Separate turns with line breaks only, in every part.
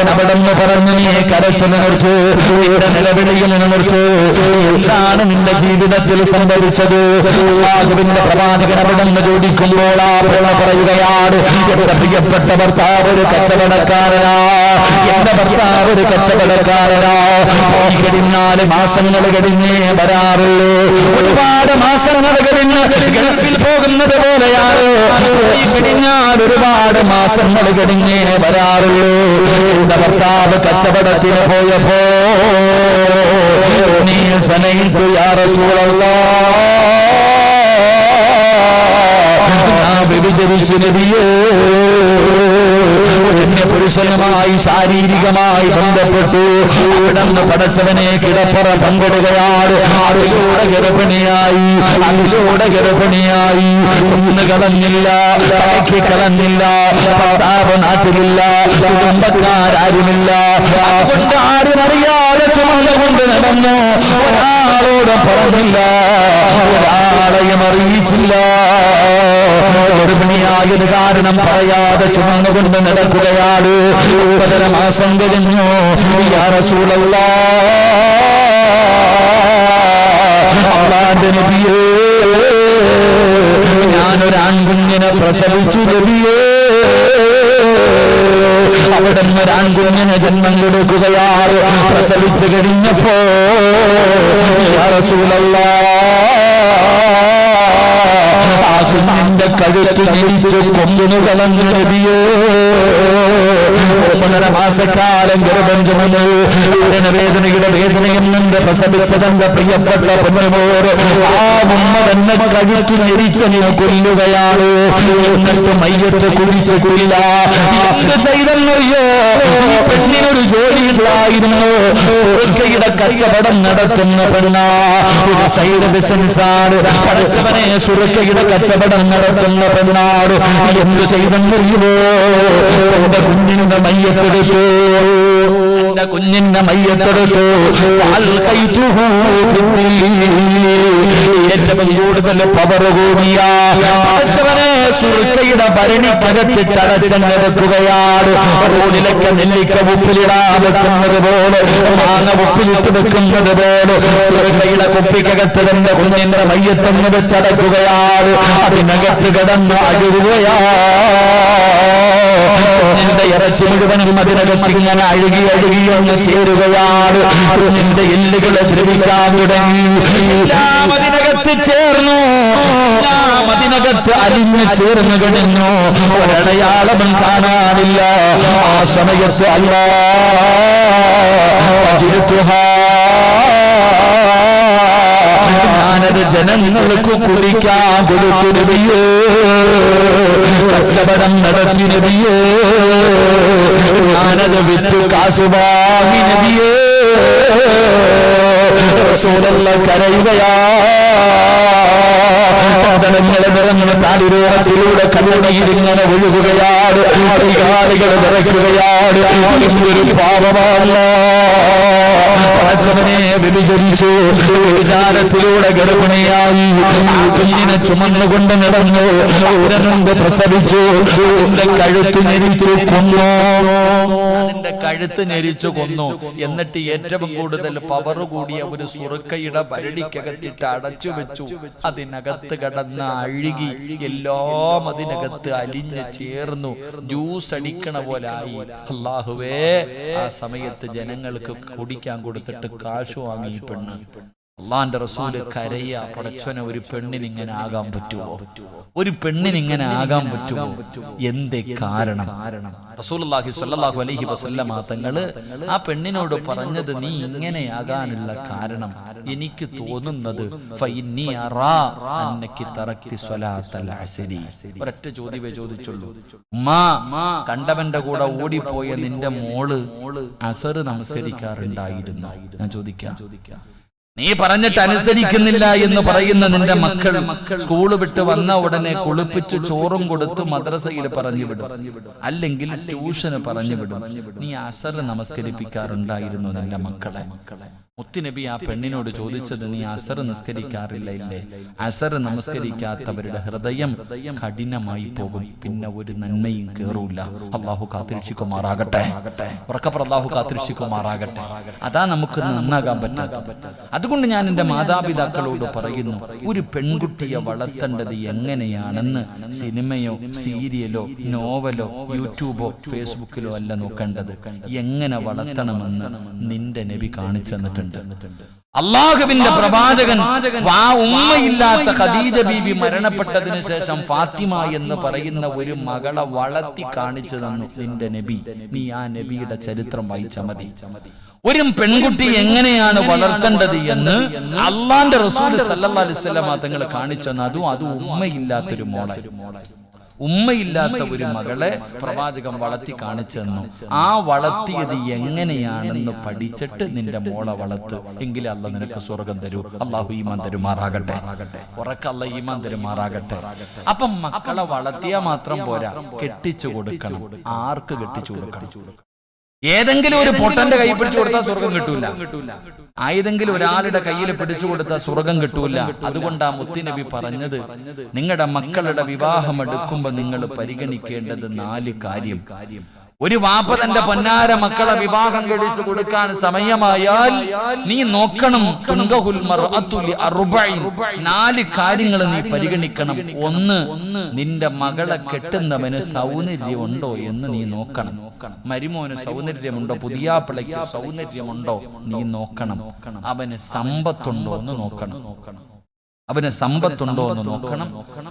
പ്രവാചകൻ അവിടെ നിന്ന് പറഞ്ഞു, നീ കരച്ചിൽ നിർത്തു, നിന്റെ നിലവിളിയിൽ നിർത്തു. എന്താണ് നിന്റെ ജീവിതത്തിൽ സംഭവിച്ചത്? അല്ലാഹുവിന്റെ പ്രവാചകൻ അവിടെ നിന്ന് ചോദിക്കുമ്പോൾ ആ പെണ്ണ് പറയുകയാണ്, എന്റെ പ്രിയപ്പെട്ട ഭർത്താവ് ഒരു കച്ചവടക്കാരനാ, എന്റെ ഭർത്താവ് ഒരു കച്ചവടക്കാരനാ. പോയി കഴിഞ്ഞാൽ മാസങ്ങൾ കഴിഞ്ഞേ വരാറുള്ളൂ. ഒരുപാട് മാസങ്ങൾ കഴിഞ്ഞ് ഗൾഫിൽ പോകുന്നത് പോലെയാണ്. പോയി കഴിഞ്ഞാൽ ഒരുപാട് മാസങ്ങൾ കഴിഞ്ഞേ വരാറുള്ളൂ. എന്റെ ഭർത്താവ് കച്ചവടത്തിന് പോയപ്പോ നീ സനയിച്ചു യാ റസൂലല്ലാഹ്, ഞാൻ വ്യഭിചരിച്ചു നബിയേ. പുരുഷനുമായി ശാരീരികമായി ബന്ധപ്പെട്ടു. അവിടുന്ന് പടച്ചവനെ കിടപ്പറ പങ്കിടുകയാണ്. അതിലൂടെ ഗർഭിണിയായി ഒന്ന് കളഞ്ഞില്ല, തലയ്ക്ക് കളഞ്ഞില്ല. ഭർത്താവ് നാട്ടിലില്ല, കുടുംബക്കാരുമില്ല. അതുകൊണ്ട് ആരുമറിയാതെ ചുമന്നുകൊണ്ട് നടന്നു. ഒരാളോട് പറഞ്ഞില്ല, ഒരാളെയും അറിയിച്ചില്ല. ഗർഭിണിയായത് കാരണം പറയാതെ ചുമന്നുകൊണ്ട് നടക്കുകയാണ്. 9 മാസം കഴിഞ്ഞു. യാ റസൂലല്ലാഹ്, അല്ലാഹുവിന്റെ നബിയേ, ഞാനൊരു ആൺകുഞ്ഞിനെ പ്രസവിച്ചു നബിയേ. അവിടുന്ന് ഒരു ആൺകുഞ്ഞിനെ ജന്മം കൊടുക്കുകയാണ്. പ്രസവിച്ചു കഴിഞ്ഞപ്പോ യാ റസൂലല്ലാഹ്, ആ കുഞ്ഞിന്റെ കഴുത്ത് ഞെരിച്ച് കൊന്നു കളഞ്ഞു നബിയേ. 9 മാസക്കാലം ഗർഭം ചുമന്നു. വേദനയുടെ വേദനയും നിന്ന് പ്രസവിച്ച തന്റെ പ്രിയപ്പെട്ട പൊന്നുമോർ ആ ഉമ്മ തന്നെ കഴുത്ത് ഞെരിച്ചെന്ന് കൊല്ലുകയാണ്. എന്നിട്ട് മയ്യത്ത് കുഴിച്ച് കൊല്ല. എന്ത് ചെയ്തെന്നറിയോ? ഈ പെണ്ണിനൊരു ജോലി ഉണ്ടായിരുന്നു. സുർക്കയുടെ കച്ചവടം നടത്തുന്ന പെണ്ണാ. ഒരു സൈഡ് ബിസിനസ്സാണ്. പഠിച്ചവനെ സുർക്കയുടെ കച്ചവടം നടത്തുന്ന പെണ്ണാട്. എന്ത് ചെയ്തെന്നറിയുമോ? എന്റെ കുഞ്ഞിന്റെ മയ്യത്തെടുത്തു, എന്റെ കുഞ്ഞിന്റെ മയ്യത്തെടുത്തു. ഏറ്റവും കൂടുതൽ പവർ കൂടിയ പഠിച്ചവനെ സുർക്കയുടെ ഭരണിക്കകത്തിട്ട് അടച്ചെടുക്കുകയാണ്. റോഡിലൊക്കെ നെല്ലിക്ക ഉപ്പിലിടാൻ വെക്കുന്നത് പോലെ, മാങ്ങ ഉപ്പിലിട്ട് വെക്കുന്നത് പോലെ സുർക്കയുടെ കുപ്പിക്കകത്ത് തന്റെ കുഞ്ഞിന്റെ മയ്യത്തെന്ന് വെച്ചടക്കുകയാണ്. അതിനകത്ത് കിടന്ന് അഴുകുകയാ. നിന്റെ ഇറച്ചി മുഴുവനും അതിനകത്ത് ഇങ്ങനെ അഴുകിയൊന്ന് ചേരുകയാണ്. നിന്റെ എല്ലുകളെ ദ്രവിക്കാൻ തുടങ്ങി. എല്ലാം അതിനകത്ത് ചേർന്നു, എല്ലാം അതിനകത്ത് അലിഞ്ഞു ചേർന്നു കഴിഞ്ഞു. ഒരടയാളവും കാണാനില്ല. ആ സമയത്ത് ഞാനത് ജനങ്ങൾക്ക് കുടിക്കാൻ കൊടുത്തു നബിയേ. കച്ചവടം നടത്തി നബിയേ. ഞാനത് വിറ്റ് കാശ് വാങ്ങി നബിയേ. റസൂലുള്ളാഹി കരയുകയാ. പന്തളങ്ങളെ നിറഞ്ഞ താടിരോണത്തിലൂടെ കണ്ണുനീരിങ്ങനെ ഒഴുകുകയാണ്. കൈകാലുകൾ വിറയ്ക്കുകയാണ്. ഒരു പാപമല്ല. പടച്ചവനെ വ്യഭിചരിച്ചു. വ്യഭിചാരത്തിലൂടെ ഗർഭിണിയായി. ആ കുഞ്ഞിനെ ചുമന്നുകൊണ്ട് നടന്നു. അവരനുണ്ട് പ്രസവിച്ചു. അതിന്റെ കഴുത്ത് ഞെരിച്ചു കൊന്നു. അതിന്റെ കഴുത്ത് ഞെരിച്ചു കൊന്നു. എന്നിട്ട് ഏറ്റവും കൂടുതൽ പവർ കൂടിയ ഒരു സുർക്കയുടെ ഭരണിക്കകത്തിട്ട് അടച്ചു വെച്ചു. അതിനകത്ത് കടന്ന് അഴുകി. എല്ലാം അതിനകത്ത് അലിഞ്ഞ് ചേർന്നു. ജ്യൂസ് അടിക്കണ പോലായി. അല്ലാഹുവേ, ആ സമയത്ത് ജനങ്ങൾക്ക് കുടിക്കാൻ കൊടുത്തിട്ട് കാശ് വാങ്ങി പെണ്ണ്. അള്ളാന്റെ റസൂല് കരയ, പടച്ചവനെ, ഒരു പെണ്ണിനിങ്ങനെ ആകാൻ പറ്റുമോ? ഒരു പെണ്ണിനിങ്ങനെ ആകാൻ പറ്റുമോ? എന്തേ കാരണം? റസൂലുള്ളാഹി സ്വല്ലല്ലാഹു അലൈഹി വസല്ലമ തങ്ങള് ആ പെണ്ണിനോട് പറഞ്ഞത്, നീ ഇങ്ങനെയാകാനുള്ള കാരണം എനിക്ക് തോന്നുന്നത് ഫഇന്നി അറാ അന്നകി തറക്തി സ്വലാത്തൽ അസ്രി. ഒരൊറ്റ ചോദ്യമേ ചോദിച്ചുള്ളൂ. ഉമ്മാ, കണ്ടവന്റെ കൂടെ ഓടിപ്പോയ നിന്റെ മോള് അസർ നമസ്കരിക്കാറുണ്ടായിരുന്നു. ഞാൻ ചോദിക്കാം, നീ പറഞ്ഞിട്ട് അനുസരിക്കുന്നില്ല എന്ന് പറയുന്ന നിന്റെ മക്കൾ സ്കൂള് വിട്ട് വന്ന ഉടനെ കുളിപ്പിച്ച് ചോറും കൊടുത്ത് മദ്രസയിൽ പറഞ്ഞു വിടും, അല്ലെങ്കിൽ ട്യൂഷന് പറഞ്ഞു വിടും. നീ അസർ നമസ്കരിപ്പിക്കാറുണ്ടായിരുന്നു നിന്റെ മക്കളെ. മുത്തുനബി ആ പെണ്ണിനോട് ചോദിച്ചത്, നീ അസർ നിസ്കരിക്കാറില്ല ഇല്ലേ? അസർ നമസ്കരിക്കാത്തവരുടെ ഹൃദയം കഠിനമായി പോകും, പിന്നെ ഒരു നന്മയും കേറൂല. അള്ളാഹു കാത്തിരക്ഷിക്കുമാറാകട്ടെ. ഉറക്കപ്പുറം അള്ളാഹു കാത്തിരക്ഷിക്കുമാറാകട്ടെ. അതാ നമുക്ക് നന്നാകാൻ പറ്റാത്തത്. അതുകൊണ്ട് ഞാൻ എൻ്റെ മാതാപിതാക്കളോട് പറയുന്നു, ഒരു പെൺകുട്ടിയെ വളർത്തേണ്ടത് എങ്ങനെയാണെന്ന് സിനിമയോ സീരിയലോ നോവലോ യൂട്യൂബോ ഫേസ്ബുക്കിലോ അല്ല നോക്കേണ്ടത്. എങ്ങനെ വളർത്തണമെന്ന് നിന്റെ നബി കാണിച്ചു തന്നിട്ടുണ്ട്. അള്ളാഹുവിന്റെ പ്രവാചകൻ ഉമ്മയില്ലാത്ത ഖദീജ ബീവി മരണപ്പെട്ടതിന് ശേഷം ഫാത്തിമ എന്ന് പറയുന്ന ഒരു മകളെ വളർത്തി കാണിച്ചു തന്നു നിന്റെ നബി. നീ ആ നബിയുടെ ചരിത്രം വായിച്ചാൽ മതി. ഒരു പെൺകുട്ടി എങ്ങനെയാണ് വളർത്തേണ്ടത് എന്ന് അള്ളാന്റെ റസൂൽ സല്ലല്ലാഹു അലൈഹി വസല്ലം തങ്ങൾ കാണിച്ചു തന്നു. അതും ഉമ്മയില്ലാത്തൊരു മോളെ, ഉമ്മയില്ലാത്ത ഒരു മകളെ പ്രവാചകൻ വളർത്തി കാണിച്ചു തന്നു. ആ വളർത്തിയത് എങ്ങനെയാണെന്ന് പഠിച്ചിട്ട് നിന്റെ മോളെ വളർത്ത്, എങ്കിലേ അല്ല നിനക്ക് സ്വർഗം തരൂ. അള്ളാഹു ഈമാൻ തരുമാറാകട്ടെ. ഉറക്കല്ല ഈമാൻ തരുമാറാകട്ടെ. അപ്പം മക്കളെ വളർത്തിയാൽ മാത്രം പോരാ, കെട്ടിച്ചു കൊടുക്കണം. ആർക്ക് കെട്ടിച്ചു കൊടുക്കണം? ഏതെങ്കിലും ഒരു പൊട്ടന്റെ കൈ പിടിച്ചു കൊടുത്താൽ സ്വർഗം കിട്ടൂല. ആയതെങ്കിലും ഒരാളുടെ കയ്യിൽ പിടിച്ചു കൊടുത്താൽ സ്വർഗം കിട്ടൂല. അതുകൊണ്ടാ മുത്തുനബി പറഞ്ഞത്, നിങ്ങളുടെ മക്കളുടെ വിവാഹം എടുക്കുമ്പോൾ നിങ്ങൾ പരിഗണിക്കേണ്ടത് 4 കാര്യം. ഒരു വാപ്പ തന്റെ പൊന്നാര മക്കളെ വിവാഹം കഴിച്ചു കൊടുക്കാൻ സമയമായാൽ നീ നോക്കണം, 4 കാര്യങ്ങൾ നീ പരിഗണിക്കണം. 1, നിന്റെ മകളെ കെട്ടുന്നവന് സൗന്ദര്യമുണ്ടോ എന്ന് നീ നോക്കണം. മരുമോന് സൗന്ദര്യമുണ്ടോ, പുതിയാപ്പിളയ്ക്ക് സൗന്ദര്യമുണ്ടോ നീ നോക്കണം. അവന് സമ്പത്തുണ്ടോ എന്ന് നോക്കണം. അവന് സമ്പത്തുണ്ടോ എന്ന് നോക്കണം.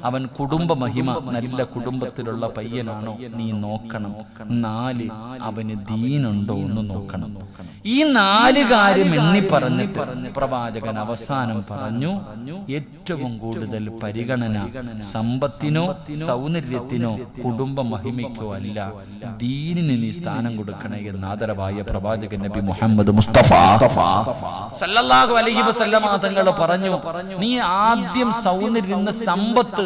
അവൻ കുടുംബ മഹിമ, നല്ല കുടുംബത്തിലുള്ള പയ്യനാണോ നീ നോക്കണം. 4, അവന് ദീനുണ്ടോ എന്ന് നോക്കണം. ഈ 4 കാര്യം എണ്ണി പറഞ്ഞിട്ട് പ്രവാചകൻ അവസാനം പറഞ്ഞു, ഏറ്റവും കൂടുതൽ പരിഗണന സമ്പത്തിനോ സൗന്ദര്യത്തിനോ കുടുംബ മഹിമയ്ക്കോ അല്ല, ദീനിന് നീ സ്ഥാനം കൊടുക്കണേ എന്ന് ആദരവായ പ്രവാചകൻ നബി മുഹമ്മദ് മുസ്തഫ സല്ലല്ലാഹു അലൈഹി വസല്ലം തങ്ങൾ പറഞ്ഞു, നീ ആദ്യം സൗന്ദര്യം, സമ്പത്ത്.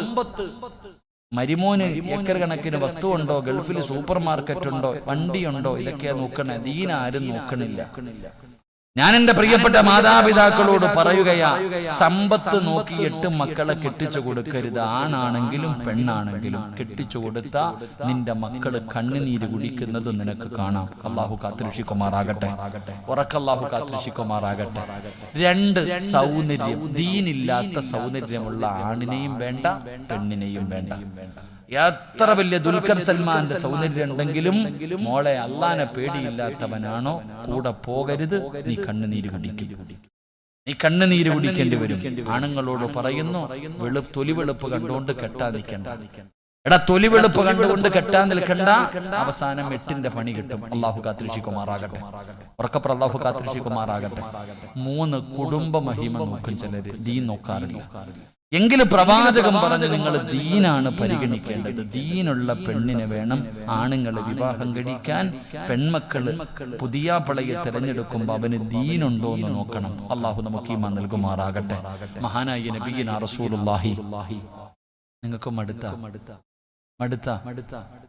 മരുമോന് ഏക്കർ കണക്കിന് വസ്തു ഉണ്ടോ, ഗൾഫിൽ സൂപ്പർ മാർക്കറ്റ് ഉണ്ടോ, വണ്ടിയുണ്ടോ, ഇതൊക്കെ നോക്കണേ. ദീൻ ആരും നോക്കണില്ല. ഞാൻ എന്റെ പ്രിയപ്പെട്ട മാതാപിതാക്കളോട് പറയുകയാ, സമ്പത്ത് നോക്കി 8 മക്കളെ കെട്ടിച്ചു കൊടുക്കരുത്. ആണാണെങ്കിലും പെണ്ണാണെങ്കിലും കെട്ടിച്ചു കൊടുത്താ നിന്റെ മക്കള് കണ്ണുനീര് കുടിക്കുന്നത് നിനക്ക് കാണാം. അള്ളാഹു കാത്തുരക്ഷിക്കുമാറാകട്ടെ. ഉറക്കല്ലാഹു കാത്തുരക്ഷിക്കുമാറാകട്ടെ. 2, സൗന്ദര്യം. ദീനില്ലാത്ത സൗന്ദര്യമുള്ള ആണിനെയും വേണ്ട, പെണ്ണിനെയും വേണ്ട. എത്ര വലിയ ദുൽഖർ സൽമാന്റെ സൗന്ദര്യം ഉണ്ടെങ്കിലും മോളെ അള്ളാനെ പേടിയില്ലാത്തവനാണോ കൂടെ പോകരുത്. നീ കണ്ണുനീര് കുടിക്കും, നീ കണ്ണുനീര് കുടിക്കേണ്ടി വരും. ആണുങ്ങളോട് പറയുന്നു, തൊലിവെളുപ്പ് കണ്ടുകൊണ്ട് കെട്ടാൻ നിൽക്കണ്ട. എടാ, തൊലിവെളുപ്പ് കണ്ടുകൊണ്ട് കെട്ടാൻ നിൽക്കണ്ട. അവസാനം 8ന്റെ പണി കിട്ടും. അള്ളാഹു കാത്തിരക്ഷിക്കുമാറാകട്ടെ. ഉറക്കപ്പുറം അള്ളാഹു കാത്തിരക്ഷിക്കുമാറാകട്ടെ. 3, കുടുംബ മഹിമ നോക്കും ചിലര്, ദീൻ നോക്കാറില്ല. എങ്കിലും പ്രവാചകൻ പറഞ്ഞു, നിങ്ങൾ ദീനാണ് പരിഗണിക്കേണ്ടത്. ദീനുള്ള പെണ്ണിനെ വേണം ആണുങ്ങളെ വിവാഹം കഴിക്കാൻ. പെൺമക്കള് പുതിയാപ്പിളയെ തിരഞ്ഞെടുക്കുമ്പോൾ അവന് ദീനുണ്ടോ എന്ന് നോക്കണം. അള്ളാഹു നമുക്ക് ഈമാൻ നൽകുമാറാകട്ടെ. മഹാനായ നബിയിന റസൂലുള്ളാഹി. നിങ്ങൾക്ക് മടുത്ത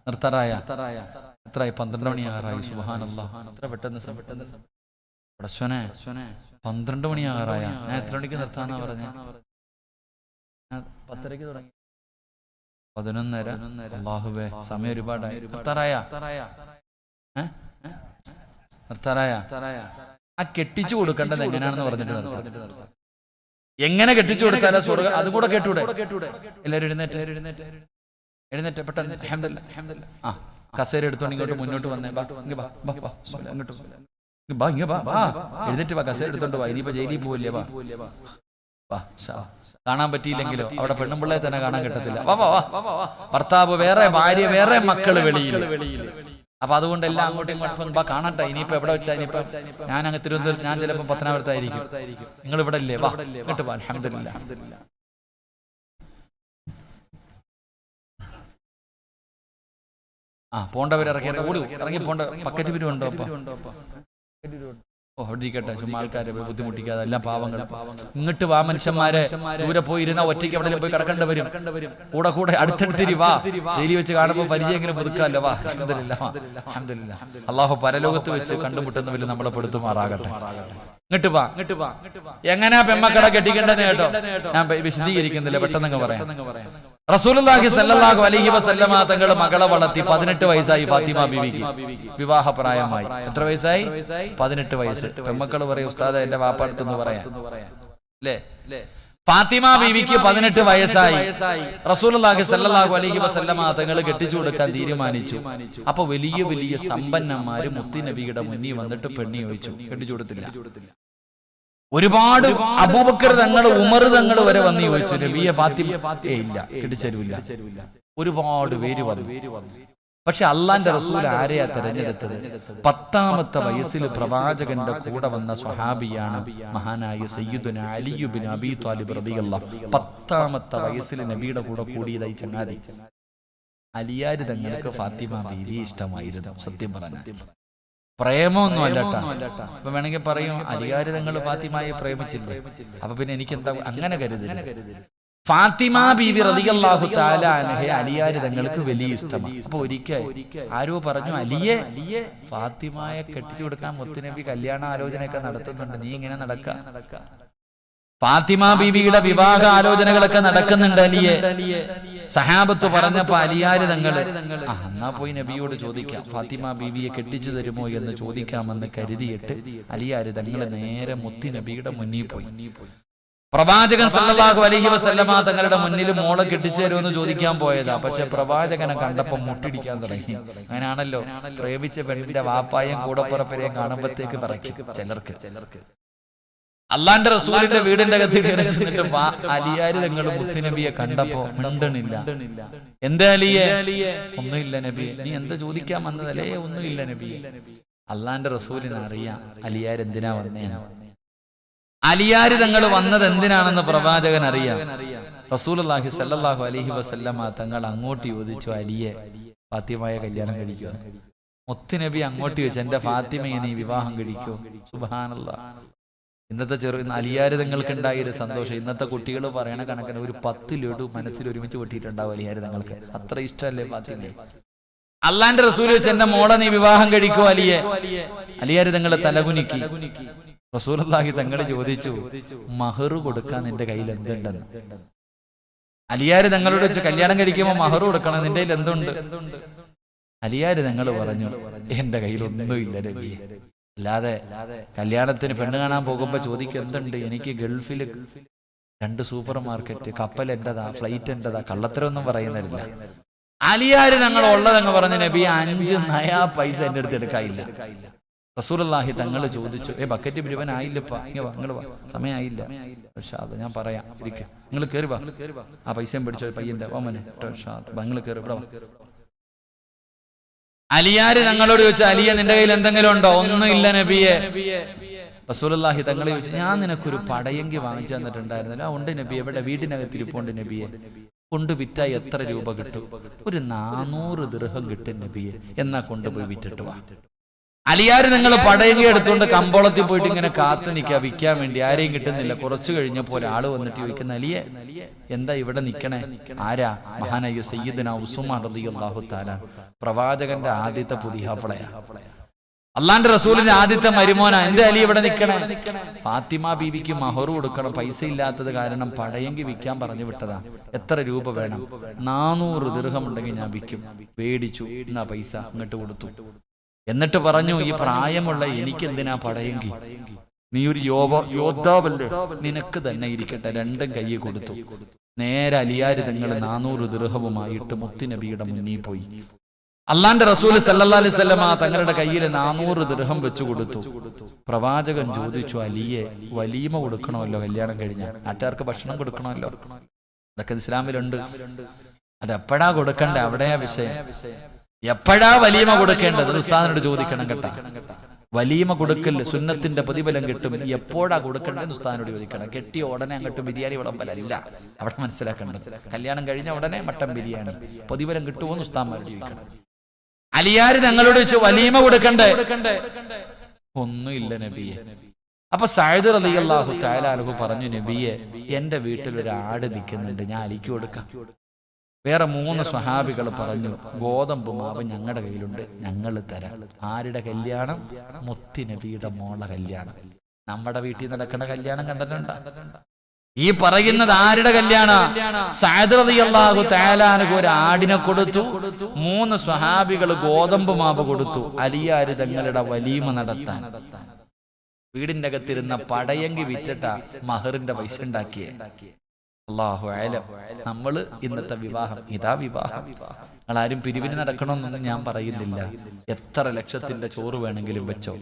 നിർത്തറായ എത്രയായി? 12 മണിയാറായി. സുബ്ഹാനല്ലാഹ്, എത്ര പെട്ടെന്ന് 12 മണിയാറായ. ഞാൻ എത്ര മണിക്ക് നിർത്താനാ പറഞ്ഞ? 10:30 തുടങ്ങി. 11:30. അല്ലാഹുവേ, സമയം ഒരുപാടായി. നിർത്താറായ? ആ കെട്ടിച്ചു കൊടുക്കേണ്ടത് എങ്ങനെയാണെന്ന് പറഞ്ഞിട്ട് നിർത്താം. എങ്ങനെ കെട്ടിച്ചു കൊടുത്താലും സ്വർഗ്ഗം. അതും കൂടെ കേട്ടൂടെ? എല്ലാവരും എഴുന്നേറ്റ് പെട്ടെന്ന്. അൽഹംദുലില്ലാഹ്. ആ കസേര എടുത്തോണ്ട് ഇങ്ങോട്ട് മുന്നോട്ട് വന്നേ. എഴുന്നേറ്റ് വാ, കസേര എടുത്തോണ്ട് വാ. ഇനിയിപ്പോ ജയിലിൽ പോവില്ലേ? വാ. കാണാൻ പറ്റിയില്ലെങ്കിലോ അവിടെ പെണ്ണുമ്പിള്ളയെ തന്നെ കാണാൻ കിട്ടത്തില്ല. ഭർത്താവ് വേറെ, ഭാര്യ വേറെ, മക്കള് വെളിയിൽ. അപ്പൊ അതുകൊണ്ട് എല്ലാം അങ്ങോട്ടും ഇങ്ങോട്ടും കാണട്ടെ. ഇനിയിപ്പോ എവിടെ വെച്ചാ? ഇനിയിപ്പോ ഞാൻ അങ്ങ് തിരുവനന്തപുരം, ഞാൻ ചിലപ്പോ പത്തനാപുരത്തായിരിക്കും. നിങ്ങൾ ഇവിടെ ഇല്ലേ? വാ, ഇങ്ങോട്ട് വാ. അൽഹംദുലില്ലാഹ്. പോണ്ടവരിറക്കി ഇറങ്ങി പോണ്ട. പക്കറ്റ് പിരിവുണ്ടോ? അവിടെ ഇരിക്കട്ടെ, ചുമ്മാ ആൾക്കാരെ ബുദ്ധിമുട്ടിക്കാതെ. എല്ലാം പാവങ്ങൾ. ഇങ്ങോട്ട് വാ മനുഷ്യന്മാരെ. ദൂരെ പോയി ഇരുന്ന ഒറ്റയ്ക്ക് എവിടെ പോയി കിടക്കേണ്ടി വരും. കൂടെ അടുത്തടുത്തിരി വാ. ഡെയിലി വെച്ച് കാണുമ്പോൾ പരിചയമെങ്കിലും പുതുക്കാമല്ലോ. വാ. അൽഹംദുലില്ലാഹ്. അല്ലാഹു പരലോകത്ത് വെച്ച് കണ്ടുമുട്ടുന്നവരിൽ നമ്മളെ പെടുത്തുമാറാകട്ടെ. ഇങ്ങോട്ട് വാ. എങ്ങനെയാ പെമ്മക്കളെ കെട്ടിക്കേണ്ടത് കേട്ടോ, ഞാൻ വിശദീകരിക്കുന്നില്ല, പെട്ടെന്ന് പറയാം. റസൂലുള്ളാഹി സ്വല്ലല്ലാഹു അലൈഹി വസല്ലമ തങ്ങൾ മകളെ വളർത്തി. 18 വയസ്സായി ഫാത്തിമ ബീവിക്ക്, വിവാഹപ്രായമായി. എത്ര വയസ്സായി? 18 വയസ്സ്. പെമ്മക്കൾ പറയും ഉസ്താദ് എന്റെ വാപ്പടുത്തെന്ന് പറയാം അല്ലേ. ഫാത്തിമ ബീവിക്ക് 18 വയസ്സായി. റസൂലുള്ളാഹി സ്വല്ലല്ലാഹു അലൈഹി വസല്ലമ തങ്ങൾ കെട്ടിച്ചു കൊടുക്കാൻ തീരുമാനിച്ചു. അപ്പൊ വലിയ വലിയ സമ്പന്നന്മാര് മുത്തി നബിയുടെ മുന്നിൽ വന്നിട്ട് പെണ്ണി ചോദിച്ചു, കെട്ടിച്ചു കൊടുത്തില്ല. ഒരുപാട് അബൂബക്കർ തങ്ങൾ, ഉമർ തങ്ങൾ വരെ വന്ന് ചോദിച്ചു, നബിയെ ഫാത്തിമ ഇല്ല, കെട്ടിച്ചേരൂല്ല. ഒരുപാട് പേര് വന്നു. പക്ഷെ അള്ളാന്റെ റസൂൽ ആരെയാ തെരഞ്ഞെടുത്തത്? 10ാമത്തെ വയസ്സിൽ പ്രവാചകന്റെ കൂടെ വന്ന സ്വഹാബിയാണ് മഹാനായ സയ്യിദുന അലി ഇബ്നു അബീ ത്വാലിബ് റളിയല്ലാഹു. 10ാമത്തെ വയസ്സിൽ നബിയുടെ കൂടെ കൂടിയതായി ചങ്ങാതി. അലിയാര് തങ്ങൾക്ക് ഫാത്തിമ ബീവി ഇഷ്ടമായിരുന്നു. സത്യം പറഞ്ഞ പ്രേമൊന്നും അല്ലട്ടാ. അപ്പൊ വേണമെങ്കിൽ പറയും അലിയാര് തങ്ങൾ ഫാത്തിമയെ പ്രേമിച്ചില്ലേ, അപ്പൊ പിന്നെ എനിക്കെന്താ അങ്ങനെ കരുതില്ല. ഫാത്തിമ ബീവി റളിയല്ലാഹു തആല അൻഹയെ അലിയാര് തങ്ങൾക്ക് വലിയ ഇഷ്ടമാണ്. അപ്പൊ ഒരിക്കൽ ആരോ പറഞ്ഞു, അലിയെ ഫാത്തിമയെ കെട്ടിച്ചു കൊടുക്കാൻ മുത്തുനബി കല്യാണ ആലോചനയൊക്കെ നടത്തുന്നുണ്ട്, നീ ഇങ്ങനെ നടക്ക. ഫാത്തിമ ബീവിയുടെ വിവാഹ ആലോചനകളൊക്കെ നടക്കുന്നുണ്ട് അലിയെ. സഹാബത്ത് പറഞ്ഞപ്പോ അലിയാര് തങ്ങള് എന്നാ പോയി നബിയോട് ചോദിക്കാം, ഫാത്തിമ ബീവിയെ കെട്ടിച്ചു തരുമോ എന്ന് ചോദിക്കാമെന്ന് കരുതിയിട്ട് അലിയാര് തങ്ങള് നേരെ മുത്തി നബിയുടെ മുന്നിൽ പോയി. പ്രവാചകൻ സല്ലല്ലാഹു അലൈഹി വസല്ലമ തങ്ങളുടെ മുന്നിൽ മോളെ കെട്ടിച്ചേരുമെന്ന് ചോദിക്കാൻ പോയതാ. പക്ഷെ പ്രവാചകനെ കണ്ടപ്പോ മുട്ടിടിക്കാൻ തുടങ്ങി. അങ്ങനെയാണല്ലോ, പ്രേമിച്ച പെണ്ണിന്റെ വാപ്പായും കൂടപ്പുറപ്പരെയും കാണുമ്പോഴത്തേക്ക് പറയ്ക്കും ചിലർക്ക്. അള്ളാന്റെ റസൂലിന്റെ വീടിന്റെ അകത്ത് കയറി ചെന്നിട്ട് അലിയാര് തങ്ങൾ മുത്തുനബിയെ കണ്ടപ്പോ മിണ്ടണില്ല. എന്താ അലിയെ? ഒന്നുമില്ല നബിയെ. നീ എന്താ ചോദിക്കാൻ വന്നതല്ലേ? ഒന്നുമില്ല നബിയെ. അള്ളാന്റെ റസൂലിന് അറിയാം അലിയാര് എന്തിനാ വന്നേന്ന്. അലിയാര് തങ്ങൾ വന്നത് എന്തിനാണെന്ന് പ്രവാചകൻ അറിയാം. റസൂലുള്ളാഹി സ്വല്ലല്ലാഹു അലൈഹി വസല്ലമ തങ്ങൾ അങ്ങോട്ട് ചോദിച്ചു, അലിയെ ഫാത്തിമയെ കല്യാണം കഴിക്കോ? മുത്തുനബി അങ്ങോട്ട് ചോദിച്ചു, എന്റെ ഫാത്തിമയെ നീ വിവാഹം കഴിക്കോ? സുബ്ഹാനല്ലാഹ്. ഇന്നത്തെ അലിയാര് തങ്ങൾക്ക് ഉണ്ടായൊരു സന്തോഷം ഇന്നത്തെ കുട്ടികൾ പറയണ കണക്കിന് ഒരു 10 ലഡു മനസ്സിൽ ഒരുമിച്ച് പൊട്ടിയിട്ടുണ്ടാവും അലിയാര് തങ്ങൾക്ക്. അത്ര ഇഷ്ടമല്ലേ ഫാത്തിമയെ? അള്ളാന്റെ റസൂൽ ചോദിച്ചു, എന്റെ മോളെ നീ വിവാഹം കഴിക്കോ അലിയെ? അലിയാര് തങ്ങൾ തലകുനിക്കി. റസൂലുള്ളാഹി തങ്ങൾ ചോദിച്ചു, മഹർ കൊടുക്കാൻ നിന്റെ കയ്യിൽ എന്തുണ്ടെന്ന്. അലിയാര് തങ്ങളോട് വെച്ച്, കല്യാണം കഴിക്കുമ്പോ മഹർ കൊടുക്കണം, നിന്റെ കയ്യിൽ എന്തുണ്ട്? അലിയാര് തങ്ങൾ പറഞ്ഞു, എന്റെ കയ്യിൽ ഒന്നുമില്ല നബിയെ. അല്ലാതെ കല്യാണത്തിന് പെണ്ണ് കാണാൻ പോകുമ്പോ ചോദിക്കും എന്തുണ്ട്? എനിക്ക് ഗൾഫിൽ 2 സൂപ്പർ മാർക്കറ്റ്, കപ്പൽ എന്റേതാ, ഫ്ലൈറ്റ് എന്റേതാ. കള്ളത്തരൊന്നും പറയുന്നില്ല. അലിയാര് തങ്ങൾ ഉള്ളതങ്ങ് പറഞ്ഞു, നബി 5 നയാ പൈസ എന്റെ അടുത്ത് എടുക്കാനില്ല. റസൂലുള്ളാഹി തങ്ങൾ ചോദിച്ചു, ബക്കറ്റ് മുഴുവൻ ആയില്ലപ്പാ, നിങ്ങൾ സമയമായില്ല. പക്ഷെ അത് ഞാൻ പറയാം, ഇരിക്കുക, നിങ്ങൾ കയറി വാ, ആ പൈസയും പിടിച്ചോ പയ്യന്റെ ഓമനെ, നിങ്ങൾ കയറി ഇവിടെ. അലിയാര് തങ്ങളോട് ചോദിച്ചു, അലിയെ നിന്റെ കയ്യിൽ എന്തെങ്കിലും ഉണ്ടോ? ഒന്നുമില്ല നബിയെ. റസൂലുള്ളാഹി തങ്ങളെ ചോദിച്ചു, ഞാൻ നിനക്കൊരു പടയെങ്കി വാങ്ങിച്ചു തന്നിട്ടുണ്ടായിരുന്നല്ലോ. ഉണ്ട് നബിയെ, എവിടെ? വീടിനകത്ത് ഇരിപ്പുണ്ട് നബിയെ. കൊണ്ട് വിറ്റാൽ എത്ര രൂപ കിട്ടും? ഒരു 400 ദിർഹം കിട്ടും നബിയെ. എന്നാ കൊണ്ടുപോയി വിറ്റിട്ട് വാ. അലിയാര് നിങ്ങൾ പടയെങ്കി എടുത്തുകൊണ്ട് കമ്പോളത്തിൽ പോയിട്ട് ഇങ്ങനെ കാത്തു നിൽക്കുക വിൽക്കാൻ വേണ്ടി. ആരെയും കിട്ടുന്നില്ല. കുറച്ചു കഴിഞ്ഞപ്പോൾ ആള് വന്നിട്ട് ചോദിക്കുന്ന, അലിയെ എന്താ ഇവിടെ നിക്കണേ? ആരാ? മഹാനായ സയ്യിദുനാ ഉസ്മാൻ റളിയല്ലാഹു തആല, പ്രവാചകന്റെ ആദ്യത്തെ പുതിയാപ്ലയാ, അള്ളാന്റെ റസൂലിന്റെ ആദ്യത്തെ മരുമോനാ. എന്താ അലി ഇവിടെ നിക്കണേ? ഫാത്തിമ ബീവിക്ക് മഹർ കൊടുക്കണം, പൈസ ഇല്ലാത്തത് കാരണം പടയെങ്കി വിൽക്കാൻ പറഞ്ഞു വിട്ടതാ. എത്ര രൂപ വേണം? 400 ദിർഹം ഉണ്ടെങ്കിൽ ഞാൻ വിൽക്കും. പേടിച്ചു. എന്നാ പൈസ അങ്ങോട്ട് കൊടുത്തു. എന്നിട്ട് പറഞ്ഞു, ഈ പ്രായമുള്ള എനിക്കെന്തിനാ പടയെങ്കി? നീ ഒരു യോദ്ധാവല്ലേ, നിനക്ക് തന്നെ ഇരിക്കട്ടെ. 2 കൈ കൊടുത്തു. നേരെ അലിയാര് തങ്ങൾ 400 ദിർഹവുമായിട്ട് മുത്തുനബിയുടെ മുന്നിൽ പോയി. അള്ളാന്റെ റസൂൽ സല്ലല്ലാഹു അലൈഹി വസല്ലം തങ്ങളുടെ കയ്യിൽ 400 ദിർഹം വെച്ചു കൊടുത്തു. പ്രവാചകൻ ചോദിച്ചു, അലിയെ വലീമ കൊടുക്കണമല്ലോ കല്യാണം കഴിഞ്ഞാൽ, നാട്ടുകാർക്ക് ഭക്ഷണം കൊടുക്കണമല്ലോ, ഇതൊക്കെ ഇസ്ലാമിലുണ്ട്. അത് എപ്പോഴാ കൊടുക്കണ്ടേ? അവിടെയാ വിഷയം. എപ്പോഴാ വലീമ കൊടുക്കേണ്ടത്? ഉസ്താദിനോട് ചോദിക്കണം കേട്ടാ. വലീമ കൊടുക്കൽ സുന്നത്തിന്റെ പ്രതിഫലം കിട്ടും. എപ്പോഴാ കൊടുക്കേണ്ടത് ഉസ്താദിനോട് ചോദിക്കണം. കെട്ടിയ ഉടനെ അങ്ങോട്ട് ബിരിയാണി വിളമ്പലല്ല, അവിടെ മനസ്സിലാക്കേണ്ടത്. കല്യാണം കഴിഞ്ഞ ഉടനെ മട്ടൻ ബിരിയാണി പ്രതിഫലം കിട്ടുമോന്ന് ഉസ്താദ്മാരോട് ചോദിക്കണം. അലിയാര് ഞങ്ങളോട് ചോദിച്ചു, വലീമ കൊടുക്കണ്ടേ? ഒന്നുമില്ല നബിയെ. അപ്പൊ സഅദ് റളിയല്ലാഹു തആല അൻഹു പറഞ്ഞു, നബിയെ എന്റെ വീട്ടിൽ ഒരു ആട് നിൽക്കുന്നുണ്ട്, ഞാൻ അലിക്ക് കൊടുക്കാം. വേറെ 3 സ്വഹാബികൾ പറഞ്ഞു, ഗോതമ്പ് മാവ് ഞങ്ങളുടെ കയ്യിലുണ്ട്, ഞങ്ങൾ തരാം. ആരുടെ കല്യാണം? മുത്തുനബിയുടെ മോളെ കല്യാണം. നമ്മുടെ വീട്ടിൽ നടക്കുന്ന കല്യാണം കണ്ടിട്ടുണ്ടോ? ഈ പറയുന്നത് ആരുടെ കല്യാണ? സഅദ് റളിയല്ലാഹു തആല അൻഹു ഒരു ആടിനെ കൊടുത്തു, 3 സ്വഹാബികൾ ഗോതമ്പ് മാവ് കൊടുത്തു അലിയാർ തങ്ങളുടെ വലീമ നടത്താൻ. വീടിന്റെ അകത്തിരുന്ന പടയങ്കി വിറ്റിട്ട മഹറിന്റെ പൈസ ഉണ്ടാക്കിയേ. അല്ലാഹു അഅലം. നമ്മള് ഇന്നത്തെ വിവാഹം ഇതാ വിവാഹം. നിങ്ങളാരും പിരിവിന് നടക്കണമെന്നൊന്നും ഞാൻ പറയുന്നില്ല. എത്ര ലക്ഷത്തിന്റെ ചോറ് വേണമെങ്കിലും വെച്ചോ,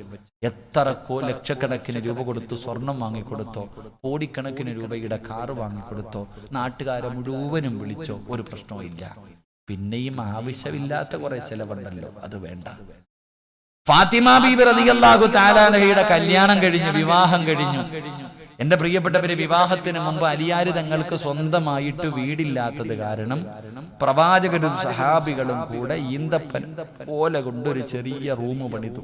എത്ര ലക്ഷക്കണക്കിന് രൂപ കൊടുത്തു സ്വർണം വാങ്ങിക്കൊടുത്തോ, കോടിക്കണക്കിന് രൂപയുടെ കാറ് വാങ്ങിക്കൊടുത്തോ, നാട്ടുകാരെ മുഴുവനും വിളിച്ചോ, ഒരു പ്രശ്നവും ഇല്ല. പിന്നെയും ആവശ്യമില്ലാത്ത കുറെ ചെലവുണ്ടല്ലോ, അത് വേണ്ട. ഫാത്തിമ ബീബി റളിയല്ലാഹു തആല അൻഹയുടെ കല്യാണം കഴിഞ്ഞു, വിവാഹം കഴിഞ്ഞു. എന്റെ പ്രിയപ്പെട്ടവരെ, വിവാഹത്തിന് മുമ്പ് അലിയാർ തങ്ങൾക്ക് സ്വന്തമായിട്ട് വീടില്ലാത്തത് കാരണം പ്രവാചകരും സഹാബികളും കൂടെ ഈന്തപ്പൻ ഓല കൊണ്ടൊരു ചെറിയ റൂം പണിതു.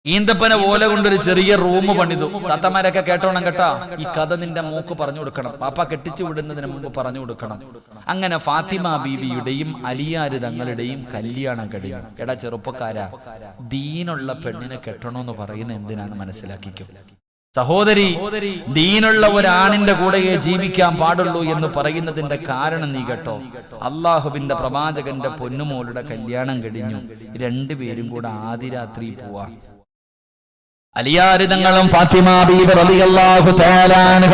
ഈന്തപ്പന ഓല കൊണ്ടൊരു ചെറിയ റൂം പണിതു. താത്തമാരൊക്കെ കേട്ടോണം കേട്ടാ, ഈ കഥ നിന്റെ മോക്ക് പറഞ്ഞു കൊടുക്കണം, പാപ്പ കെട്ടിച്ചു വിടുന്നതിന് മുമ്പ് പറഞ്ഞു കൊടുക്കണം. അങ്ങനെ ഫാത്തിമ ബീവിയുടെയും അലിയാർ തങ്ങളുടെയും കല്യാണം കഴിഞ്ഞു. എടാ ചെറുപ്പക്കാരാ, ദീനുള്ള പെണ്ണിനെ കെട്ടണമെന്ന് പറയുന്ന എന്തിനാണ് മനസ്സിലാക്കിക്കും. സഹോദരി, ദീനുള്ള ഒരാണിന്റെ കൂടെയേ ജീവിക്കാൻ പാടുള്ളൂ എന്ന് പറയുന്നതിന്റെ കാരണം നീ കേട്ടോ. അള്ളാഹുവിന്റെ പ്രവാചകന്റെ പൊന്നുമോളുടെ കല്യാണം കഴിഞ്ഞു. രണ്ടുപേരും കൂടെ ആദിരാത്രി പോവാ. അലിയാർ തങ്ങളും ഫാത്തിമ ബീബി റളിയല്ലാഹു തആല അൻഹ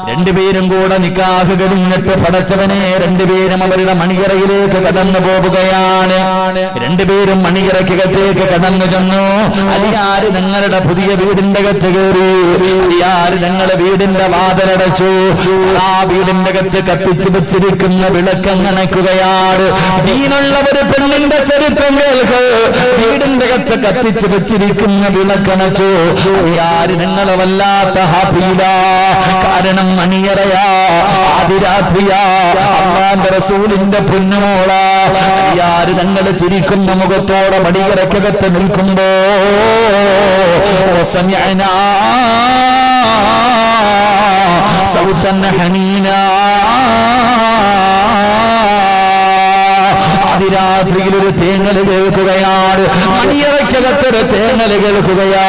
രണ്ടുപേരും കൂടെ നിക്കാഹ് കഴിഞ്ഞിട്ട് പടച്ചവനെ രണ്ടുപേരും അവരുടെ മണിയറയിലേക്ക് കടന്നു പോവുകയാണ്. രണ്ടുപേരും മണിയറയ്ക്കകത്തേക്ക് കടന്നു ചെന്നു. അലിയാർ തങ്ങളുടെ പുതിയ വീടിന്റെ അകത്ത് കയറി. അലിയാർ തങ്ങളുടെ വീടിന്റെ വാതിലടച്ചു. ആ വീടിന്റെ അകത്ത് കത്തിച്ചു വെച്ചിരിക്കുന്ന വിളക്കണയ്ക്കുകയാണ്. ദീനുള്ള ഒരു പെണ്ണിന്റെ ചരിത്രം കേൾക്ക്. വീടിന്റെ അകത്ത് കത്തിച്ചു വെച്ചിരിക്കുന്ന വിളക്ക് ാര് നിങ്ങളെ വല്ലാത്ത ഹാഫില. കാരണം മണിയറയാ, ആദിരാത്രിയാ, അല്ലാഹുവിന്റെ റസൂലിന്റെ പൊന്നുമോള. യാര് ഞങ്ങള് ചിരിക്കുന്ന മുഖത്തോടെ മണിയറക്കകത്ത് നിൽക്കുമ്പോ സമിഅനാ സൗതൻ ഹനീനാ. അതിരാത്രിയിൽ ഒരു തേങ്ങല് കേൾക്കുകയാണ്. മണിയറയ്ക്കകത്തൊരു തേങ്ങല് കേൾക്കുകയാ.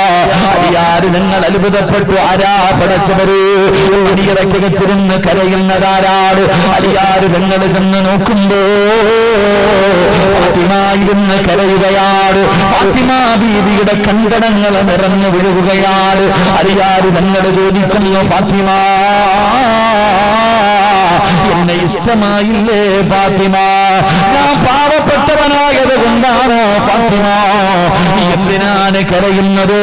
അലിയാർ നിങ്ങൾ അത്ഭുതപ്പെട്ടു. ആരാ പടച്ചവര്? മണിയറയ്ക്കകത്തിരുന്ന് കരയുന്നതാരാണ്? അലിയാർ നിങ്ങൾ ചെന്ന് നോക്കുമ്പോ ഫാത്തിമ ഇരുന്ന് കരയുകയാണ്. ഫാത്തിമ ബീവിയുടെ കണ്ടടങ്ങൾ നിറഞ്ഞു വീഴുകയാണ്. അലിയാർ നിങ്ങൾ ചോദിക്കുന്നു, ഫാത്തിമ എന്നെ ഇഷ്ടമായില്ലേ ഫാത്തിമ? ഞാൻ പാവപ്പെട്ടവനായത് കൊണ്ടാണോ ഫാത്തിമ നീ എന്തിനാണ് കരയുന്നത്?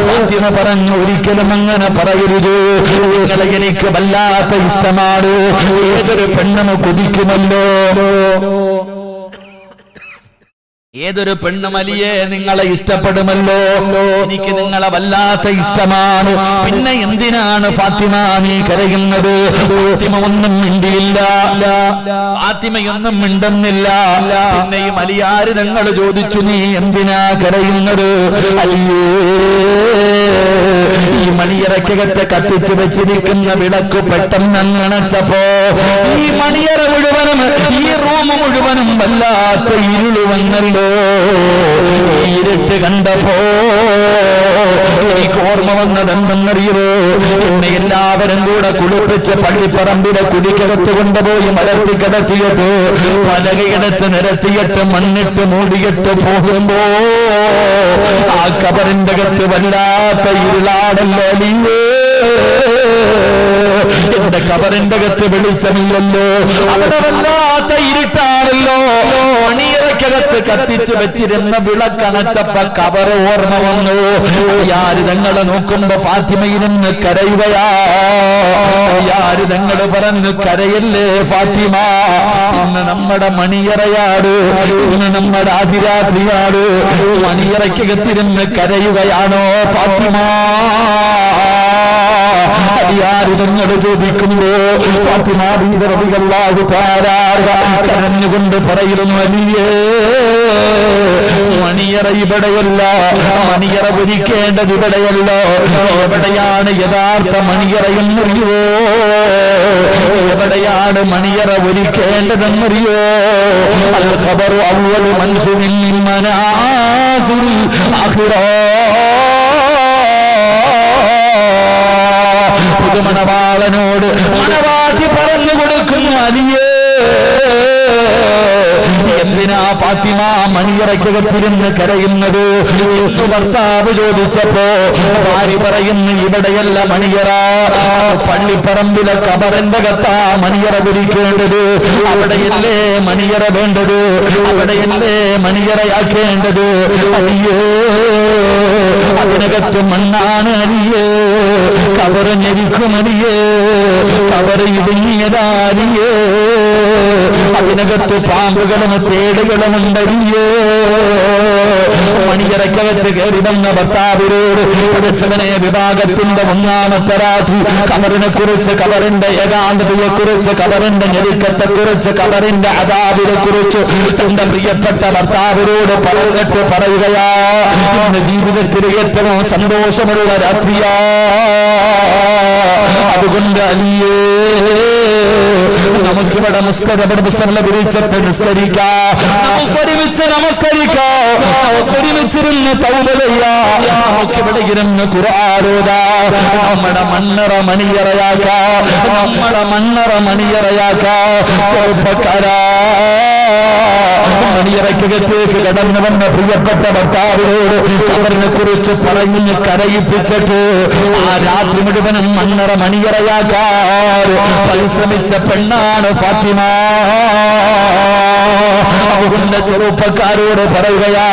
ഫാത്തിമ പറഞ്ഞു, ഒരിക്കലും അങ്ങനെ പറയരുത്. നിങ്ങളെ എനിക്ക് വല്ലാത്ത ഇഷ്ടമാണ്. ഏതൊരു പെണ്ണും കൊതിക്കുമല്ലോ, ഏതൊരു പെണ്ണുമലിയെ നിങ്ങളെ ഇഷ്ടപ്പെടുമല്ലോ. എനിക്ക് നിങ്ങളെ വല്ലാത്ത ഇഷ്ടമാണ്. പിന്നെ എന്തിനാണ് ഫാത്തിമ നീ കരയുന്നത്? ഫാത്തിമ ഒന്നും മിണ്ടിയില്ല. ഫാത്തിമയൊന്നും മിണ്ടുന്നില്ല. പിന്നെയും അലിയാർ തങ്ങൾ ചോദിച്ചു, നീ എന്തിനാ കരയുന്നത്? അയ്യേ, ഈ മണിയറക്കകത്ത് കത്തിച്ചു വെച്ചിരിക്കുന്ന വിളക്ക് പെട്ടെന്ന് അണച്ചപ്പോ ഈ മണിയറ മുഴുവനും, ഈ റൂം മുഴുവനും വല്ലാത്ത ഇരുള് വന്നല്ലോ. ഇരുട്ട് കണ്ടപ്പോ എനിക്ക് ഓർമ്മ വന്നത് എന്തെന്നറിയോ? എന്നെ എല്ലാവരും കൂടെ കുളിപ്പിച്ച് പള്ളിപ്പറമ്പിലെ കുടിക്കകത്ത് കൊണ്ടുപോയി മലർത്തി കിടത്തിയിട്ട് പലകയെടുത്ത് നിരത്തിയിട്ട് മണ്ണിട്ട് മൂടിയിട്ട് പോകുമ്പോ ആ കബറിന്റെ അകത്ത് വല്ലാത്ത ഇരുളാണല്ലോ. എന്റെ കബറിന്റെ അകത്ത് വെളിച്ചമില്ലല്ലോ, അവിടെ വല്ലാത്ത ഇരുട്ടാണല്ലോ. മണിയറക്കകത്ത് കത്തിച്ചു വെച്ചിരുന്ന വിളക്കണച്ചപ്പ കബറ് ഓർമ്മ വന്നു. യാര് തങ്ങളെ നോക്കുമ്പോ ഫാത്തിമയിരുന്ന് കരയുകയാ. യാര് തങ്ങള് പറഞ്ഞു, കരയല്ലേ ഫാത്തിമ, ഇന്ന് നമ്മുടെ മണിയറയാണ്, ഇന്ന് നമ്മുടെ അതിരാത്രിയാണ്. മണിയറക്കകത്തിരുന്ന് കരയുകയാണോ ഫാത്തിമ? അലിയാർ തങ്ങൾ ചോദിക്കുമ്പോ ഫാത്തിമ ബീവി റളിയല്ലാഹു തആല കരഞ്ഞുകൊണ്ട് പറയുന്നു, അലിയേ, മണിയറ ഇവിടെയല്ല, മണിയറ ഒരുക്കേണ്ടത് ഇവിടെയല്ല. എവിടെയാണ് യഥാർത്ഥ മണിയറയെന്നറിയോ? എവിടെയാണ് മണിയറ ഒരുക്കേണ്ടതെന്നറിയോ? അൽ ഖബറു അവ്വലു മൻസിലിൻ മിൻ മനാസിലിൽ ആഖിറ. പുതുമണവാളനോട് മണവാട്ടി പറഞ്ഞു കൊടുക്കുന്ന അലിയേ, എന്തിനാ ഫാത്തിമ മണിയറയ്ക്കകത്തിരുന്ന് കരയുന്നത് എന്ന് ഭർത്താവ് ചോദിച്ചപ്പോ ഭാര്യ പറയുന്നു, ഇവിടെയല്ല മണിയറ, പള്ളിപ്പറമ്പിലെ കബറിന്റെ കത്താ മണിയറ പിടിക്കേണ്ടത്, അവിടെയല്ലേ മണിയറ വേണ്ടത്, അവിടെയല്ലേ മണിയറയാക്കേണ്ടത്. അലിയേ, അതിനകത്ത് മണ്ണാണ് അലിയേ, കബറ് ഞെരിക്കും അലിയേ, കബറ് ഇടുങ്ങിയതാലിയേ, അതിനകത്ത് പാമ്പുകളും തേടുകളും ഉണ്ടറിയേ. മണിയറയ്ക്കകത്ത് കയറി വന്ന ഭർത്താവിനോട് പഠിച്ചവനെ, വിഭാഗത്തിന്റെ ഒന്നാമത്തെ രാത്രി കബറിനെ കുറിച്ച്, കബറിന്റെ ഏകാന്തതയെ കുറിച്ച്, കബറിന്റെ ഞെരുക്കത്തെ കുറിച്ച്, കബറിന്റെ അദാബിനെ കുറിച്ച് തന്റെ പ്രിയപ്പെട്ട ഭർത്താവിനോട് പറഞ്ഞിട്ട് പറയുകയാ, ഇന്ന് ജീവിതത്തിൽ ഏറ്റവും സന്തോഷമുള്ള രാത്രിയാ. അതുകൊണ്ട് അലിയേ, നമുക്കിവിടെ മുസ്തഖബർസല്ല വിരിച്ചിട്ട് നിസ്കരിക്കാം, നമുക്കൊരുമിച്ച് നമസ്കരിക്കാം, നമുക്കൊരുമിച്ചിരുന്ന് തൗബ ചെയ്യാം, നമുക്കിവിടെ ഇരുന്ന് ഖുർആനോദാം, നമ്മുടെ മണ്ണറ മണിയറയാക്കാം, നമ്മുടെ മണ്ണറ മണിയറയാക്കാം. ചെറുപ്പക്കാരാ, മണിയറയ്ക്കകത്തേക്ക് കടന്നു വന്ന പ്രിയപ്പെട്ട ഭർത്താവിനോട് കബറിനെ കുറിച്ച് പറഞ്ഞ് കരയിപ്പിച്ചിട്ട് ആ രാത്രി മുഴുവനും മണ്ണറ മണിയറയാക്കാൻ പരിശ്രമിച്ച പെണ്ണാണ് ഫാത്തിമ. അതുകൊണ്ട് ചെറുപ്പക്കാരോട് പറയുകയാ,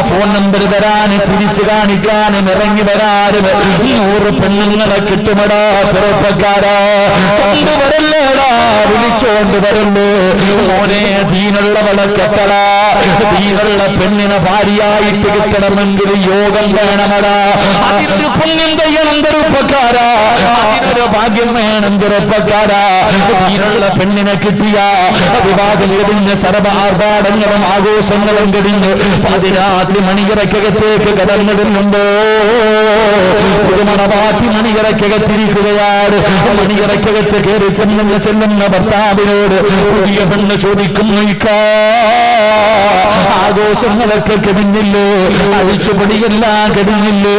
ഫോൺ നമ്പർ തരാൻ, ചിരിച്ചു കാണിക്കാനും ഇറങ്ങി വരാനും 100 പെണ്ണുങ്ങളെ കിട്ടുമടാ ചെറുപ്പക്കാരാ. കൊണ്ടുവരല്ലേടാ, വിളിച്ചോണ്ട് വരല്ലേ മോനെ, ദീനുള്ളവളെ കെട്ടടാ, ദീനുള്ള പെണ്ണിനെ ഭാര്യയായിട്ട് കിട്ടണമെങ്കിൽ യോഗം വേണമടാ, അതിനൊരു പുണ്യം ചെയ്യണം ചെറുപ്പക്കാരാ, അതിനൊരു ഭാഗ്യം വേണം ചെറുപ്പക്കാരാ. ദീനുള്ള പെണ്ണിനെ കിട്ടിയ വിവാഹം കഴിഞ്ഞ് സർവ ആർഭാടങ്ങളും ആഘോഷങ്ങളും കഴിഞ്ഞ് പതിരാത്രി മണിയറയ്ക്കകത്തേക്ക് കടന്നിടുന്നുണ്ടോ, പുതുമണവാട്ടി മണിയറയ്ക്കകത്തിരിക്കുകയാണ്. മണിയറയ്ക്കകത്ത് കയറി ചെല്ലുന്ന ഭർത്താവിനോട് പുതിയ പെണ്ണ് ചോദിക്കുന്നു, ആഘോഷങ്ങളൊക്കെ കഴിഞ്ഞില്ലേ, അഴിച്ചുപൊടിയെല്ലാം കഴിഞ്ഞില്ലേ,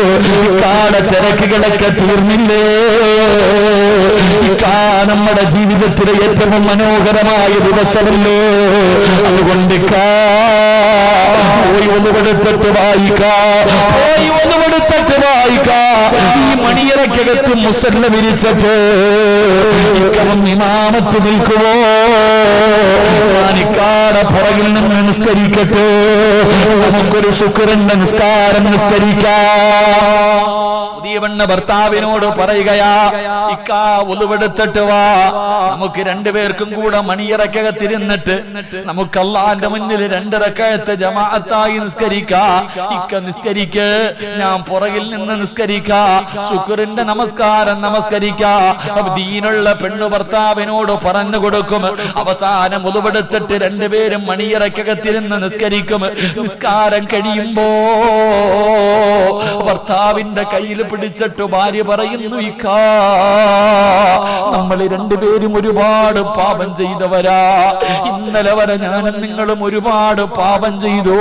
ഇക്കാടെ തിരക്കുകളൊക്കെ തീർന്നില്ലേ, നമ്മുടെ ജീവിതത്തിലെ ഏറ്റവും മനോഹരമായ ദിവസമല്ലേ, അതുകൊണ്ട് പോയി ഒന്നുപെടുത്തിട്ട് വായിക്കാം, പോയി ഒന്നുപെടുത്തിട്ട് വായിക്കാം. ഈ മണിയറയ്ക്കകത്ത് മുസല്ല വിരിച്ചിട്ട് ഇക്കവും ഇമാമത്ത് നിൽക്കുവോ, ഞാനിക്കാടെ പുറകിൽ നിന്ന് നിസ്കരിക്കട്ടെ, നമുക്കൊരു ശുക്രന്റെ നിസ്കാരം നിസ്കരിക്കാം. പുതിയ പെണ്ണ് ഭർത്താവിനോട് പറയുകയാ, ഇക്കാ ഒലുവെടുത്തിട്ട് വാ, നമുക്ക് രണ്ടുപേർക്കും കൂടെ മണിയറക്കകത്തിരുന്നിട്ട് നമുക്ക് അല്ലാഹുവിന്റെ മുന്നിൽ 2 റക്അത്ത് ജമാഅത്തായി നിസ്കരിക്കാം. ഇക്ക നിസ്കരിക്ക്, ഞാൻ പുറകിൽ നിന്ന് നിസ്കരിക്കാം, ശുക്രിന്റെ നമസ്കാരം നമസ്കരിക്കാം. ദീനുള്ള പെണ്ണു ഭർത്താവിനോട് പറഞ്ഞു കൊടുക്കും. അവസാനം ഒലുവെടുത്തിട്ട് രണ്ടുപേരും മണിയറക്കകത്തിരുന്ന് നിസ്കരിക്കും. നിസ്കാരം കഴിയുമ്പോ ഭർത്താവിന്റെ കയ്യിൽ പിടിച്ചിട്ട് ഭാര്യ പറയുന്നു, ഇക്കാ നമ്മൾ രണ്ടുപേരും ഒരുപാട് പാപം ചെയ്തവരാ, ഇന്നലെ വരെ ഞാനും നിങ്ങളും ഒരുപാട് പാപം ചെയ്തു,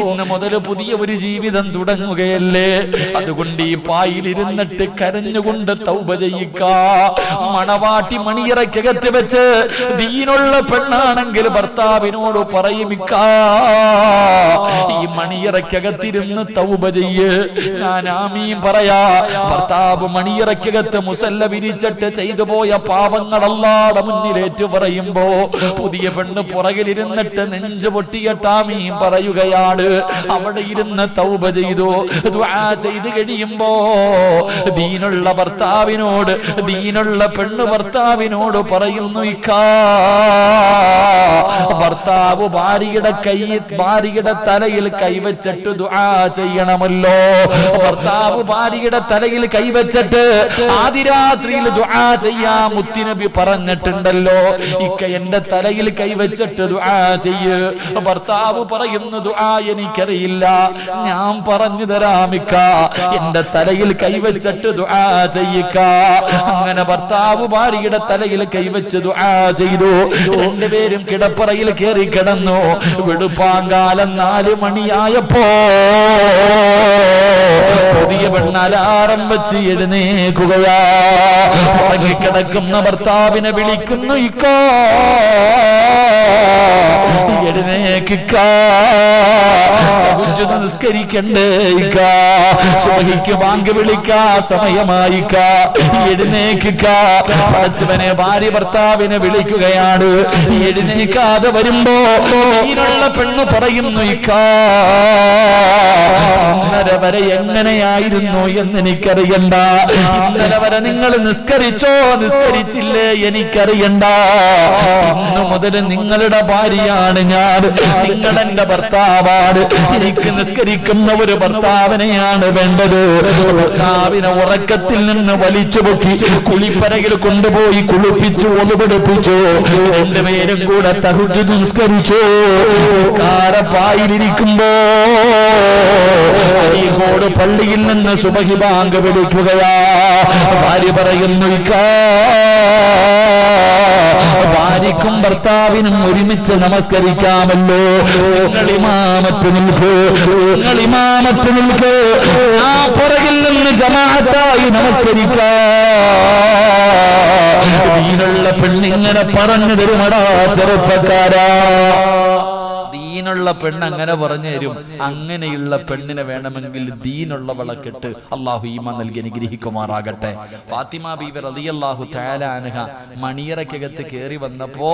ഇന്ന് മുതൽ പുതിയ ഒരു ജീവിതം തുടങ്ങുകയല്ലേ, അതുകൊണ്ട് ഈ പായിലിരുന്നിട്ട് കരഞ്ഞുകൊണ്ട് തൗബ ചെയ്യിക്ക. മണവാട്ടി മണിയറയ്ക്കകത്ത് വെച്ച് ദീനുള്ള പെണ്ണാണെങ്കിൽ ഭർത്താവിനോട് പറയും, ഇക്കാ ഈ മണിയറയ്ക്കകത്തിരുന്ന് തൗബ ചെയ്യ്, ഞാൻ ആമീൻ പറയാ. ഭർത്താവ് മണിയറയ്ക്കകത്ത് മുസല്ല വിരിച്ചിട്ട് ചെയ്തു പോയ പാപങ്ങൾ അല്ലാഹുവിന്റെ മുന്നിലേറ്റു പറയുമ്പോ പുതിയ പെണ്ണ് പുറകിലിരുന്നിട്ട് നെഞ്ചു പൊട്ടിയിട്ട് ആമീൻ പറയുകയാണ്. അവിടെ ഇരുന്ന് തൗബ ചെയ്തു, ദുആ ചെയ്ത് കഴിയുമ്പോ ദീനുള്ള ഭർത്താവിനോട്, ദീനുള്ള പെണ്ണ് ഭർത്താവിനോട് പറയുന്നു, ഇക്കാ ഭർത്താവ് ഭാര്യയുടെ തലയിൽ കൈവച്ചിട്ട് ദുആ ചെയ്യണമല്ലോ. ഭർത്താവ് ഭാര്യയുടെ തലയിൽ കൈവച്ചിട്ട് ആദിരാത്രിയിൽ ദുആ ചെയ്യാൻ മുത്തുനബി പറഞ്ഞിട്ടുണ്ടല്ലോ. ഇക്ക എന്റെ തലയിൽ കൈവച്ചിട്ട് ദുആ ചെയ്യ്. ഭർത്താവ് പറയുന്നു, ദുആ എനിക്കറിയില്ല, ഞാൻ പറഞ്ഞു തരാം ഇക്ക, എന്റെ തലയിൽ കൈവച്ചിട്ട് ദുആ ചെയ്യിക്ക. അങ്ങനെ ഭർത്താവ് ഭാര്യയുടെ തലയിൽ കൈവച്ച് ദുആ ചെയ്തു. രണ്ടുപേരും കിടപ്പറയിൽ കയറി കിടന്നു. വെളുപ്പാങ്കാലം 4 മണിയായപ്പോ പുതിയ പെണ്ണ് അലാറം വെച്ച് എഴുന്നേക്കുകയാ. ഉറങ്ങിക്കിടക്കുന്ന ഭർത്താവിനെ വിളിക്കുന്നു, ഇക്കാ എഴുന്നേക്കിക്കാ, നിസ്കരിക്കണ്ടേ ഇക്കാ, സുബഹിക്ക് ബാങ്ക് വിളിക്കാ സമയമായിക്കാ, എഴുന്നേക്കിക്കാ. പടച്ചവനെ ഭാര്യ ഭർത്താവിനെ വിളിക്കുകയാണ്. എഴുന്നേക്കാതെ വരുമ്പോ ഈനുള്ള പെണ്ണ് പറയുന്നു, ഇക്കാ ഇന്നലെ വരെ എങ്ങനെയായിരുന്നു എന്ന് എനിക്കറിയണ്ട, ഇന്നലെ വരെ നിങ്ങൾ നിസ്കരിച്ചോ നിസ്കരിച്ചില്ലേ എനിക്കറിയണ്ട, ഇന്നു മുതൽ നിങ്ങളുടെ ഭാര്യയാണ് ഞാൻ, നിങ്ങൾ എന്റെ ഭർത്താവാണ്, എനിക്ക് നിസ്കരിക്കുന്ന ഒരു ഭർത്താവിനെയാണ് വേണ്ടത്. ഭർത്താവിനെ ഉറക്കത്തിൽ നിന്ന് വലിച്ചു പൊക്കി കുളിപ്പരയിൽ കൊണ്ടുപോയി കുളിപ്പിച്ചു ഒലുപിടിപ്പിച്ചു. രണ്ടുപേരും കൂടെ തഹജ്ജുദ് നിസ്കരിച്ചു. നിസ്കാരപ്പായിലിരിക്കുമ്പോ അരീക്കോട് പള്ളിയിൽ നിന്ന് സുബഹി ബാങ്ക് വിളിക്കുകയാ. ഭാര്യ പറയുന്നു, ഇക്കാ ഭാര്യക്കും ഭർത്താവിനും ഒരുമിച്ച് നമസ്കരിക്കാമല്ലോ, നിങ്ങൾ ഇമാമത്ത് നിൽക്കൂ, നിങ്ങൾ ഇമാമത്ത് നിൽക്കൂ, ആ പുറകിൽ നിന്ന് ജമാഅത്തായി നമസ്കരിക്കാ. ദീനുള്ള പെണ്ണിങ്ങനെ പറഞ്ഞു തരുമടാ ചെറുപ്പക്കാരാ, ദീനുള്ള പെണ്ണ് അങ്ങനെ പറഞ്ഞു തരും. അങ്ങനെയുള്ള പെണ്ണിനെ വേണമെങ്കിൽ ദീനുള്ളവളെ കെട്ട്. അള്ളാഹു ഈമാൻ നൽകി അനുഗ്രഹിക്കുമാറാകട്ടെ. ഫാത്തിമ ബീവി റളിയല്ലാഹു തആല അൻഹ മണിയറയ്ക്കകത്ത് കയറി വന്നപ്പോ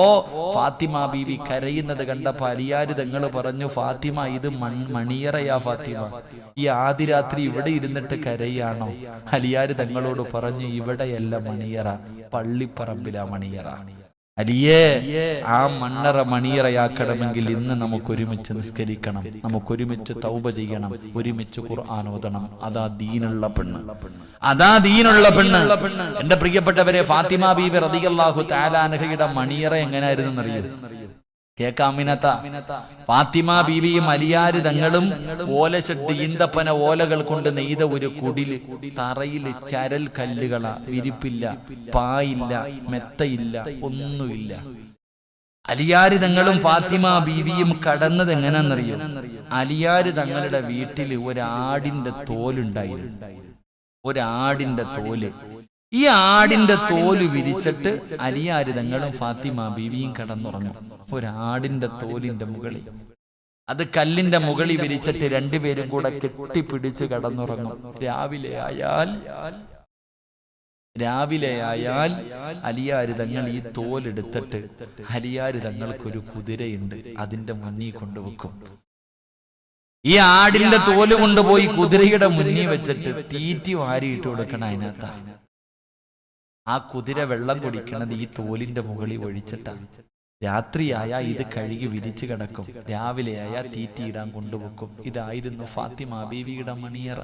ഫാത്തിമ ബീവി കരയുന്നത് കണ്ടപ്പോ അലിയാര് തങ്ങൾ പറഞ്ഞു, ഫാത്തിമ ഇത് മണിയറയാ ഫാത്തിമ, ഈ ആദിരാത്രി ഇവിടെ ഇരുന്നിട്ട് കരയാണോ? അലിയാര് തങ്ങളോട് പറഞ്ഞു, ഇവിടെയല്ല മണിയറ, പള്ളിപ്പറമ്പിലാ മണിയറ. അലിയേ, ആ മണ്ണറ മണിയറയാക്കണമെങ്കിൽ ഇന്ന് നമുക്ക് ഒരുമിച്ച് നിസ്കരിക്കണം, നമുക്കൊരുമിച്ച് തൗബ ചെയ്യണം, ഒരുമിച്ച് ഖുർആൻ ഓതണം. അതാ ദീനുള്ള പെണ്ണ്, അതാ ദീനുള്ള പെണ്ണ്. എന്റെ പ്രിയപ്പെട്ടവരെ, ഫാത്തിമ ബീബി റളിയല്ലാഹു തആല അൻഹയുടെ മണിയറ എങ്ങനെയായിരുന്നു എന്നറിയോ? കേക്കാമിനത്ത ഫാത്തിമ ബീവിയും അലിയാര് തങ്ങളും ഓലശെട്ട് ഈന്തപ്പന ഓലകൾ കൊണ്ട് നെയ്ത ഒരു കുടില്, തറയില് ചരൽ കല്ലുകളാ, വിരിപ്പില്ല, പായില്ല, മെത്തയില്ല, ഒന്നുമില്ല. അലിയാര് തങ്ങളും ഫാത്തിമ ബീവിയും കടന്നത് എങ്ങനെയാണെന്നറിയോ? അലിയാര് തങ്ങളുടെ വീട്ടില് ഒരാടിന്റെ തോലുണ്ടായിരുന്നു, ഒരാടിന്റെ തോല്. ഈ ആടിന്റെ തോല് വിരിച്ചിട്ട് അലിയാര് തങ്ങളും ഫാത്തിമ ബീവിയും കടന്നുറങ്ങും. ഒരാടിന്റെ തോലിന്റെ മുകളിൽ, അത് കല്ലിന്റെ മുകളിൽ വിരിച്ചിട്ട് രണ്ടുപേരും കൂടെ കെട്ടിപ്പിടിച്ച് കടന്നുറങ്ങും. രാവിലെ ആയാൽ അലിയാര് തങ്ങൾ ഈ തോലെടുത്തിട്ട് അലിയാര് തങ്ങൾക്കൊരു കുതിരയുണ്ട്, അതിന്റെ മുന്നിൽ കൊണ്ടുവെക്കും. ഈ ആടിന്റെ തോല് കൊണ്ടുപോയി കുതിരയുടെ മുന്നിൽ വെച്ചിട്ട് തീറ്റി വാരിയിട്ട് കൊടുക്കണം. അതിനകത്ത് ആ കുതിര വെള്ളം കുടിക്കണത് ഈ തോലിന്റെ മുകളിൽ ഒഴിച്ചിട്ടാണ്. രാത്രിയായ ഇത് കഴുകി വിരിച്ചു കിടക്കും, രാവിലെയായ തീറ്റിയിടാൻ കൊണ്ടുപോക്കും. ഇതായിരുന്നു ഫാത്തിമ ബീവിയുടെ മണിയറ,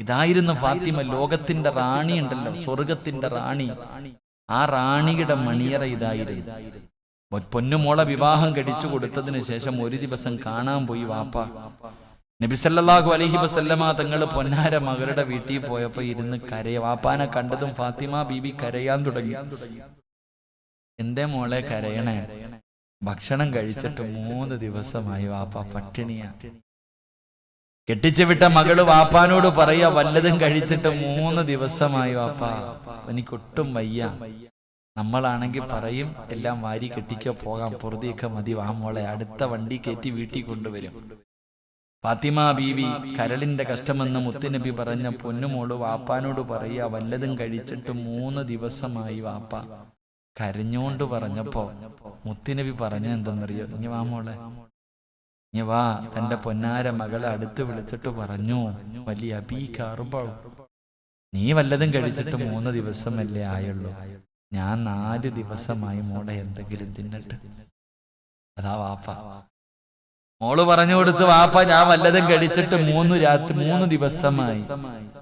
ഇതായിരുന്നു ഫാത്തിമ. ലോകത്തിന്റെ റാണി ഉണ്ടല്ലോ, സ്വർഗത്തിന്റെ റാണി, ആ റാണിയുടെ മണിയറ ഇതായിരുന്നു. പൊന്നുമോളെ വിവാഹം കഴിച്ചു കൊടുത്തതിന് ശേഷം ഒരു ദിവസം കാണാൻ പോയി വാപ്പ. നബി സല്ലല്ലാഹു അലൈഹി വസല്ലമ തങ്ങൾ പൊന്നാര മകളുടെ വീട്ടിൽ പോയപ്പോ ഇരുന്ന് വാപ്പാനെ കണ്ടതും ഫാത്തിമ ബീബി കരയാൻ തുടങ്ങി. എന്തേ മോളെ കരയണേ? ഭക്ഷണം കഴിച്ചിട്ട് 3 ദിവസമായി വാപ്പ പട്ടിണിയാ. കെട്ടിച്ചു വിട്ട മകള് വാപ്പാനോട് പറയാ, വല്ലതും കഴിച്ചിട്ട് 3 ദിവസമായി വാപ്പ, എനിക്കൊട്ടും വയ്യ. നമ്മളാണെങ്കിൽ പറയും, എല്ലാം വാരി കെട്ടിക്കോ, പോകാം, പൊറുതിയൊക്കെ മതി, വാ മോളെ, അടുത്ത വണ്ടി കയറ്റി വീട്ടിൽ കൊണ്ടുവരും. ഫാത്തിമ ബീവി കരളിന്റെ കഷ്ടമെന്ന് മുത്തുനബി പറഞ്ഞ പൊന്നുമോള് വാപ്പാനോട് പറയാ, വല്ലതും കഴിച്ചിട്ട് 3 ദിവസമായി വാപ്പ. കരഞ്ഞോണ്ട് പറഞ്ഞപ്പോ മുത്തുനബി പറഞ്ഞ എന്തെന്നറിയോ? ഇനി വാ മോളെ, ഇനി വാ. തന്റെ പൊന്നാര മകളെ അടുത്ത് വിളിച്ചിട്ട് പറഞ്ഞു, വലിയ അബീകാറുബാവും, നീ വല്ലതും കഴിച്ചിട്ട് 3 ദിവസമല്ലേ ആയുള്ളൂ, ഞാൻ 4 ദിവസമായി മോളെ എന്തെങ്കിലും തിന്നിട്ട്. അതാ വാപ്പ. മോള് പറഞ്ഞു കൊടുത്തു, വാപ്പ ഞാൻ വല്ലതും കഴിച്ചിട്ട് 3 ദിവസമായി.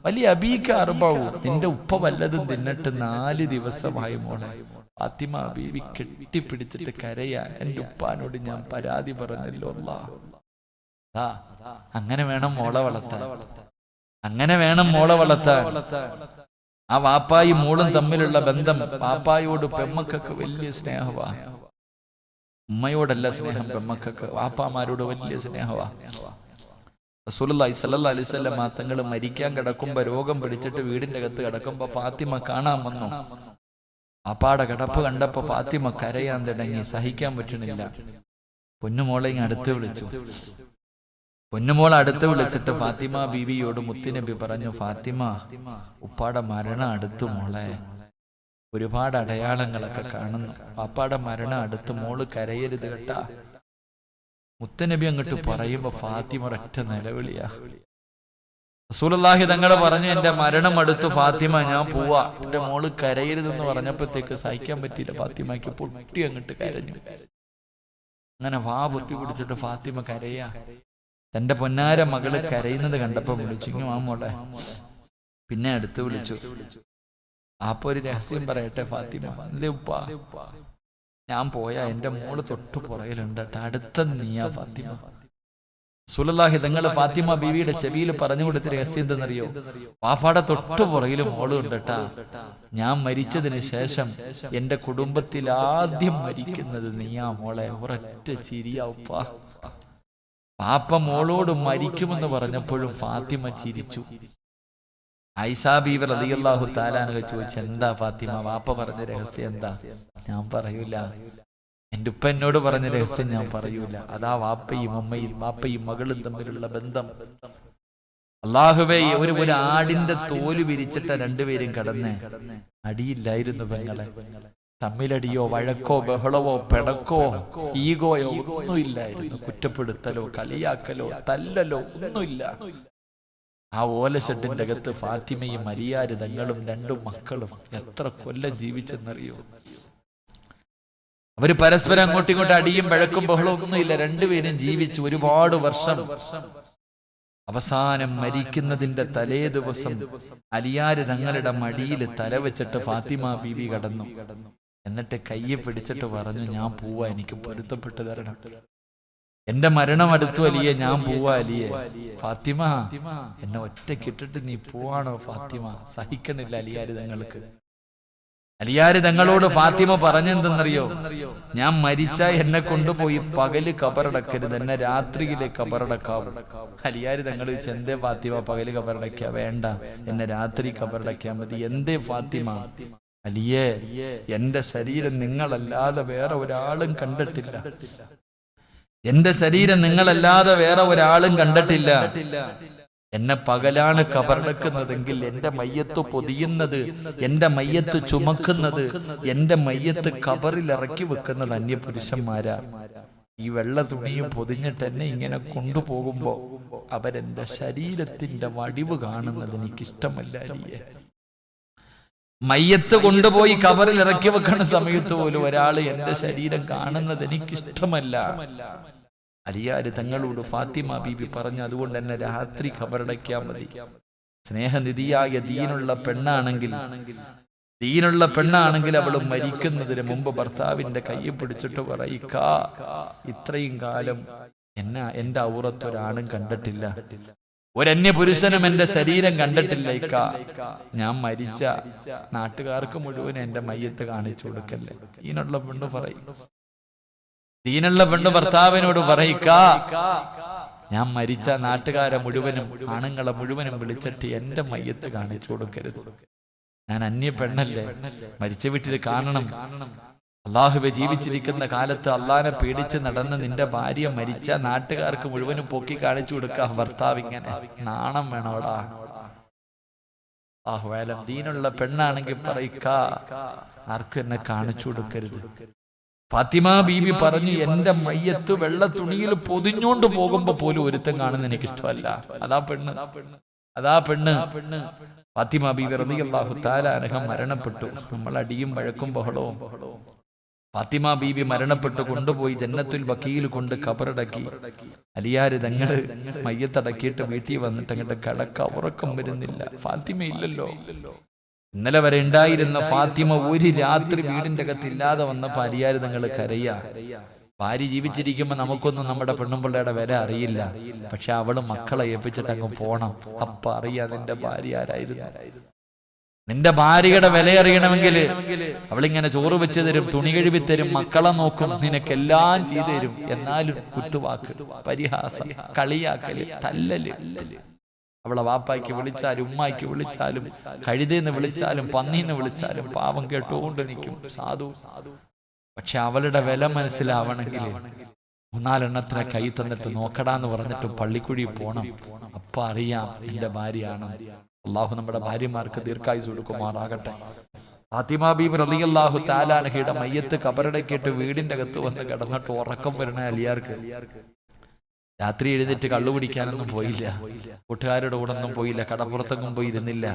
വലിയ അബീകാറുബാവും, നിന്റെ ഉപ്പ വല്ലതും തിന്നിട്ട് 4 ദിവസമായി മോളെ. ഫാത്തിമ ബീവി കെട്ടിപ്പിടിച്ചിട്ട് കരയാ, എന്റെ ഉപ്പാനോട് ഞാൻ പരാതി പറഞ്ഞല്ലോ അല്ലാഹ്. അങ്ങനെ വേണം മോളെ വളർത്താൻ, അങ്ങനെ വേണം മോളെ വളർത്താൻ. ആ വാപ്പായും മോളും തമ്മിലുള്ള ബന്ധം, വാപ്പായോട് പെമ്മക്കൊക്കെ വലിയ സ്നേഹവാ, ഉമ്മയോടല്ല സ്നേഹം പെമ്മക്കൊക്കെ, വാപ്പാമാരോട് വലിയ സ്നേഹവാ. റസൂലുള്ളാഹി സ്വല്ലല്ലാഹു അലൈഹി വസല്ലം തങ്ങൾ മരിക്കാൻ കിടക്കുമ്പോ രോഗം പിടിച്ചിട്ട് വീടിന്റെ അകത്ത് കിടക്കുമ്പോ ഫാത്തിമ കാണാൻ വന്നു. അപ്പാടെ കിടപ്പ് കണ്ടപ്പോ ഫാത്തിമ കരയാൻ തുടങ്ങി, സഹിക്കാൻ പറ്റണില്ല. പൊന്നുമോളെ അടുത്ത് വിളിച്ചു. പൊന്നുമോളെ അടുത്ത് വിളിച്ചിട്ട് ഫാത്തിമ ബീവിയോട് മുത്തുനബി പറഞ്ഞു, ഫാത്തിമ, ഉപ്പാടെ മരണം അടുത്തു മോളെ, ഒരുപാട് അടയാളങ്ങളൊക്കെ കാണുന്നു. പാപ്പാടെ മരണം അടുത്ത്, മോള് കരയരുത് കേട്ടാ. മുത്തുനബി അങ്ങോട്ട് പറയുമ്പോ ഫാത്തിമ ഒരൊറ്റ നിലവിളിയാ. റസൂലുള്ളാഹി തങ്ങൾ പറഞ്ഞു, എന്റെ മരണം അടുത്തു ഫാത്തിമ, ഞാൻ പോവാ, എന്റെ മോള് കരയരുതെന്ന് പറഞ്ഞപ്പോഴത്തേക്ക് സഹിക്കാൻ പറ്റിയില്ല. ഫാത്തിമയ്ക്ക് പൊട്ടി അങ്ങോട്ട് കരഞ്ഞു. അങ്ങനെ വാ പൊത്തി പിടിച്ചിട്ട് ഫാത്തിമ കരയാ. തന്റെ പൊന്നാര മകള് കരയുന്നത് കണ്ടപ്പോ വിളിച്ചു, ഇങ്ങ് വാ മോളെ. പിന്നെ അടുത്ത് വിളിച്ചു. അപ്പൊ ഒരു രഹസ്യം പറയട്ടെ ഫാത്തിമ, എന്തേ ഉപ്പാ, ഞാൻ പോയാ എന്റെ മോള് തൊട്ടു പുറകിലുണ്ട് കേട്ടോ, അടുത്ത നീയാ ഫാത്തിമ. റസൂലുള്ളാഹി തങ്ങൾ ഫാത്തിമ ബീവിയുടെ ചെവിയിൽ പറഞ്ഞു കൊടുത്ത രഹസ്യം എന്തെന്നറിയോ? വാപ്പാടെ തൊട്ടു പുറകിൽ മോളും ഉണ്ട് കേട്ടാ. ഞാൻ മരിച്ചതിന് ശേഷം എന്റെ കുടുംബത്തിൽ ആദ്യം മരിക്കുന്നത് നീയാ മോളെ. ഒരൊറ്റ ചിരിയാ ഉപ്പാ. പാപ്പ മോളോട് മരിക്കുമെന്ന് പറഞ്ഞപ്പോഴും ഫാത്തിമ ചിരിച്ചു. ആയിഷാ ബീവി റളിയല്ലാഹു തആല അൻഹ ചോദിച്ചു, എന്താ ഫാത്തിമ, വാപ്പ പറഞ്ഞ രഹസ്യം എന്താ? ഞാൻ പറയൂല. എന്റെ ഉപ്പ എന്നോട് പറഞ്ഞ രഹസ്യം ഞാൻ പറയൂല. അതാ വാപ്പയും അമ്മയും വാപ്പയും മകളും തമ്മിലുള്ള ബന്ധം. അല്ലാഹുവേ, ഒരു ആടിന്റെ തോല് വിരിച്ചിട്ട രണ്ടുപേരും കടന്ന് അടിയില്ലായിരുന്നു പെങ്ങളെ. തമ്മിലടിയോ വഴക്കോ ബഹളവോ പിണക്കോ ഈഗോയോ ഒന്നുമില്ലായിരുന്നു. കുറ്റപ്പെടുത്തലോ കളിയാക്കലോ തല്ലലോ ഒന്നുമില്ല. ആ ഓലഷെഡിന്റെ അകത്ത് ഫാത്തിമയും അലിയാര് തങ്ങളും രണ്ടും മക്കളും എത്ര കൊല്ലം ജീവിച്ചെന്നറിയോ? അവര് പരസ്പരം അങ്ങോട്ടും ഇങ്ങോട്ടും അടിയും വഴക്കും ബഹളവും ഒന്നുമില്ല. രണ്ടുപേരും ജീവിച്ചു ഒരുപാട് വർഷം. അവസാനം മരിക്കുന്നതിന്റെ തലേ ദിവസം അലിയാര് തങ്ങളുടെ മടിയിൽ തല വെച്ചിട്ട് ഫാത്തിമ ബീവി കടന്നു. എന്നിട്ട് കയ്യെ പിടിച്ചിട്ട് പറഞ്ഞു, ഞാൻ പോവാ, എനിക്ക് പൊരുത്തപ്പെട്ടു തരണം. എന്റെ മരണം അടുത്തു അലിയെ, ഞാൻ പോവാ അലിയെ. ഫാത്തിമ, എന്നെ ഒറ്റക്കിട്ടിട്ട് നീ പോവാണോ ഫാത്തിമ? സഹിക്കണില്ല അലിയാര് തങ്ങൾക്ക്. അലിയാര് തങ്ങളോട് ഫാത്തിമ പറഞ്ഞെന്തെന്നറിയോ? ഞാൻ മരിച്ച എന്നെ കൊണ്ടുപോയി പകല് കബറടക്കരുത്, എന്നെ രാത്രിയിലെ കബറടക്കാവും. അലിയാര് തങ്ങൾ ചോദിച്ചു, എന്തേ ഫാത്തിമ പകല് കബറടക്ക? വേണ്ട, എന്നെ രാത്രി കബറടക്കാ മതി. എന്തേ ഫാത്തിമ? അലിയെ, എന്റെ ശരീരം നിങ്ങളല്ലാതെ വേറെ ഒരാളും കണ്ടിട്ടില്ല. എന്റെ ശരീരം നിങ്ങളല്ലാതെ വേറെ ഒരാളും കണ്ടിട്ടില്ല. എന്നെ പകലാണ് കബറടക്കുന്നതെങ്കിൽ എന്റെ മയ്യത്ത് പൊതിയുന്നത്, എന്റെ മയ്യത്ത് ചുമക്കുന്നത്, എന്റെ മയ്യത്ത് കബറിൽ ഇറക്കി വെക്കുന്നത് അന്യപുരുഷന്മാരാ. ഈ വെള്ള തുണിയും പൊതിഞ്ഞിട്ട് എന്നെ ഇങ്ങനെ കൊണ്ടുപോകുമ്പോ അവരെന്റെ ശരീരത്തിന്റെ വടിവ് കാണുന്നത് എനിക്കിഷ്ടമല്ല അലിയെ. മയ്യത്ത് കൊണ്ടുപോയി കബറിൽ ഇറക്കി വെക്കുന്ന സമയത്ത് പോലും ഒരാള് എന്റെ ശരീരം കാണുന്നത് എനിക്കിഷ്ടമല്ല. അലിയാര് തങ്ങളോട് ഫാത്തിമ ബീബി പറഞ്ഞു, അതുകൊണ്ട് എന്നെ രാത്രി ഖബറടയ്ക്കാൻ മതി. സ്നേഹനിധിയായ ദീനുള്ള പെണ്ണാണെങ്കിൽ അവൾ മരിക്കുന്നതിന് മുമ്പ് ഭർത്താവിന്റെ കയ്യെ പിടിച്ചിട്ട് പറയിക്ക, ഇത്രയും കാലം എന്റെ ഔറത്തൊരാണും കണ്ടിട്ടില്ല, ഒരന്യ പുരുഷനും എന്റെ ശരീരം കണ്ടിട്ടില്ല. ഇക്ക, ഞാൻ മരിച്ച നാട്ടുകാർക്ക് മുഴുവൻ എന്റെ മയ്യത്ത് കാണിച്ചു കൊടുക്കല്ലേ. ഇതിനുള്ള പെണ്ണ് പറയും, ദീനുള്ള പെണ്ണ് ഭർത്താവിനോട് പറയിക്ക, ഞാൻ മരിച്ച നാട്ടുകാരെ മുഴുവനും ആണുങ്ങളെ മുഴുവനും വിളിച്ചിട്ട് എന്റെ മയ്യത്ത് കാണിച്ചു കൊടുക്കരുത്. ഞാൻ അന്യ പെണ്ണല്ലേ, മരിച്ച വീട്ടിൽ കാണണം. അള്ളാഹുവെ, ജീവിച്ചിരിക്കുന്ന കാലത്ത് അള്ളാനെ പേടിച്ച് നടന്ന് നിന്റെ ഭാര്യ മരിച്ച നാട്ടുകാർക്ക് മുഴുവനും പൊക്കി കാണിച്ചു കൊടുക്ക. ഭർത്താവ് ഇങ്ങനെ നാണം വേണോടാ. ആഹ്വാലം ദീനുള്ള പെണ്ണാണെങ്കിൽ പറയിക്ക, ആർക്കും എന്നെ കാണിച്ചു കൊടുക്കരുത്. ഫാത്തിമ ബീബി പറഞ്ഞു, എന്റെ മയ്യത്ത് വെള്ള തുണിയിൽ പൊതിഞ്ഞോണ്ട് പോകുമ്പോ പോലും ഒരുത്തം കാണുന്ന എനിക്ക് ഇഷ്ടമല്ല. അതാ പെണ്ണ്. ഫാത്തിമ ബീബി റളിയല്ലാഹു തആല അൻഹ മരണപ്പെട്ടു. നമ്മൾ അടിയും വഴക്കും ബഹളവും. ഫാത്തിമ ബീബി മരണപ്പെട്ടു, കൊണ്ടുപോയി ജന്നത്തുൽ ബഖീൽ കൊണ്ട് കബറടക്കി. അലിയാര് തങ്ങള് മയ്യത്തടക്കിയിട്ട് വീട്ടിൽ വന്നിട്ട് അങ്ങോട്ട് കിടക്ക, ഉറക്കം വരുന്നില്ല. ഫാത്തിമ ഇല്ലല്ലോ. ഇന്നലെ വരെ ഉണ്ടായിരുന്ന ഫാത്തിമ ഒരു രാത്രി വീടിന്റെ അകത്ത് ഇല്ലാതെ വന്നപ്പോ അലിയാര് തങ്ങള് കരയാ. ഭാര്യ ജീവിച്ചിരിക്കുമ്പോ നമുക്കൊന്നും നമ്മുടെ പെണ്ണുമ്പിള്ളയുടെ വില അറിയില്ല. പക്ഷെ അവള് മക്കളെ ഏൽപ്പിച്ചിട്ട് അങ്ങ് പോണം. അപ്പൊ അറിയാം എന്റെ ഭാര്യ ആരായിരുന്നു. നിന്റെ ഭാര്യയുടെ വിലയറിയണമെങ്കിൽ അവളിങ്ങനെ ചോറ് വെച്ച് തരും, തുണി കഴുകി തരും, മക്കളെ നോക്കും, നിനക്കെല്ലാം ചെയ്തു തരും. എന്നാലും കുത്തുവാക്ക്, പരിഹാസം, കളിയാക്കല്, തല്ലല്. അവളെ വാപ്പായ്ക്ക് വിളിച്ചാലും ഉമ്മായ്ക്ക് വിളിച്ചാലും കഴുതേന്ന് വിളിച്ചാലും പന്നീന്ന് വിളിച്ചാലും പാവം കേട്ടുകൊണ്ട് നിൽക്കും, സാധു. പക്ഷെ അവളുടെ വില മനസ്സിലാവണമെങ്കിൽ 3-4 കൈ തന്നിട്ട് നോക്കടാന്ന് പറഞ്ഞിട്ട് പള്ളിക്കുഴി പോണം. അപ്പൊ അറിയാം എന്റെ ഭാര്യയാണ്. അള്ളാഹു നമ്മുടെ ഭാര്യമാർക്ക് ദീർഘായുസ് കൊടുക്കുമാറാകട്ടെ. ഫാത്തിമ ബീബി റളിയല്ലാഹു തആല അൻഹയുടെ മയ്യത്ത് കബറടക്കിയിട്ട് വീടിന്റെ അകത്ത് വന്ന് കിടന്നിട്ട് ഉറക്കം വരണ അലിയാർക്ക് രാത്രി എഴുന്നേറ്റ് കള്ളു കുടിക്കാനൊന്നും പോയില്ല, കൂട്ടുകാരുടെ കൂടെ ഒന്നും പോയില്ല, കടപ്പുറത്തൊന്നും പോയി ഇരുന്നില്ല.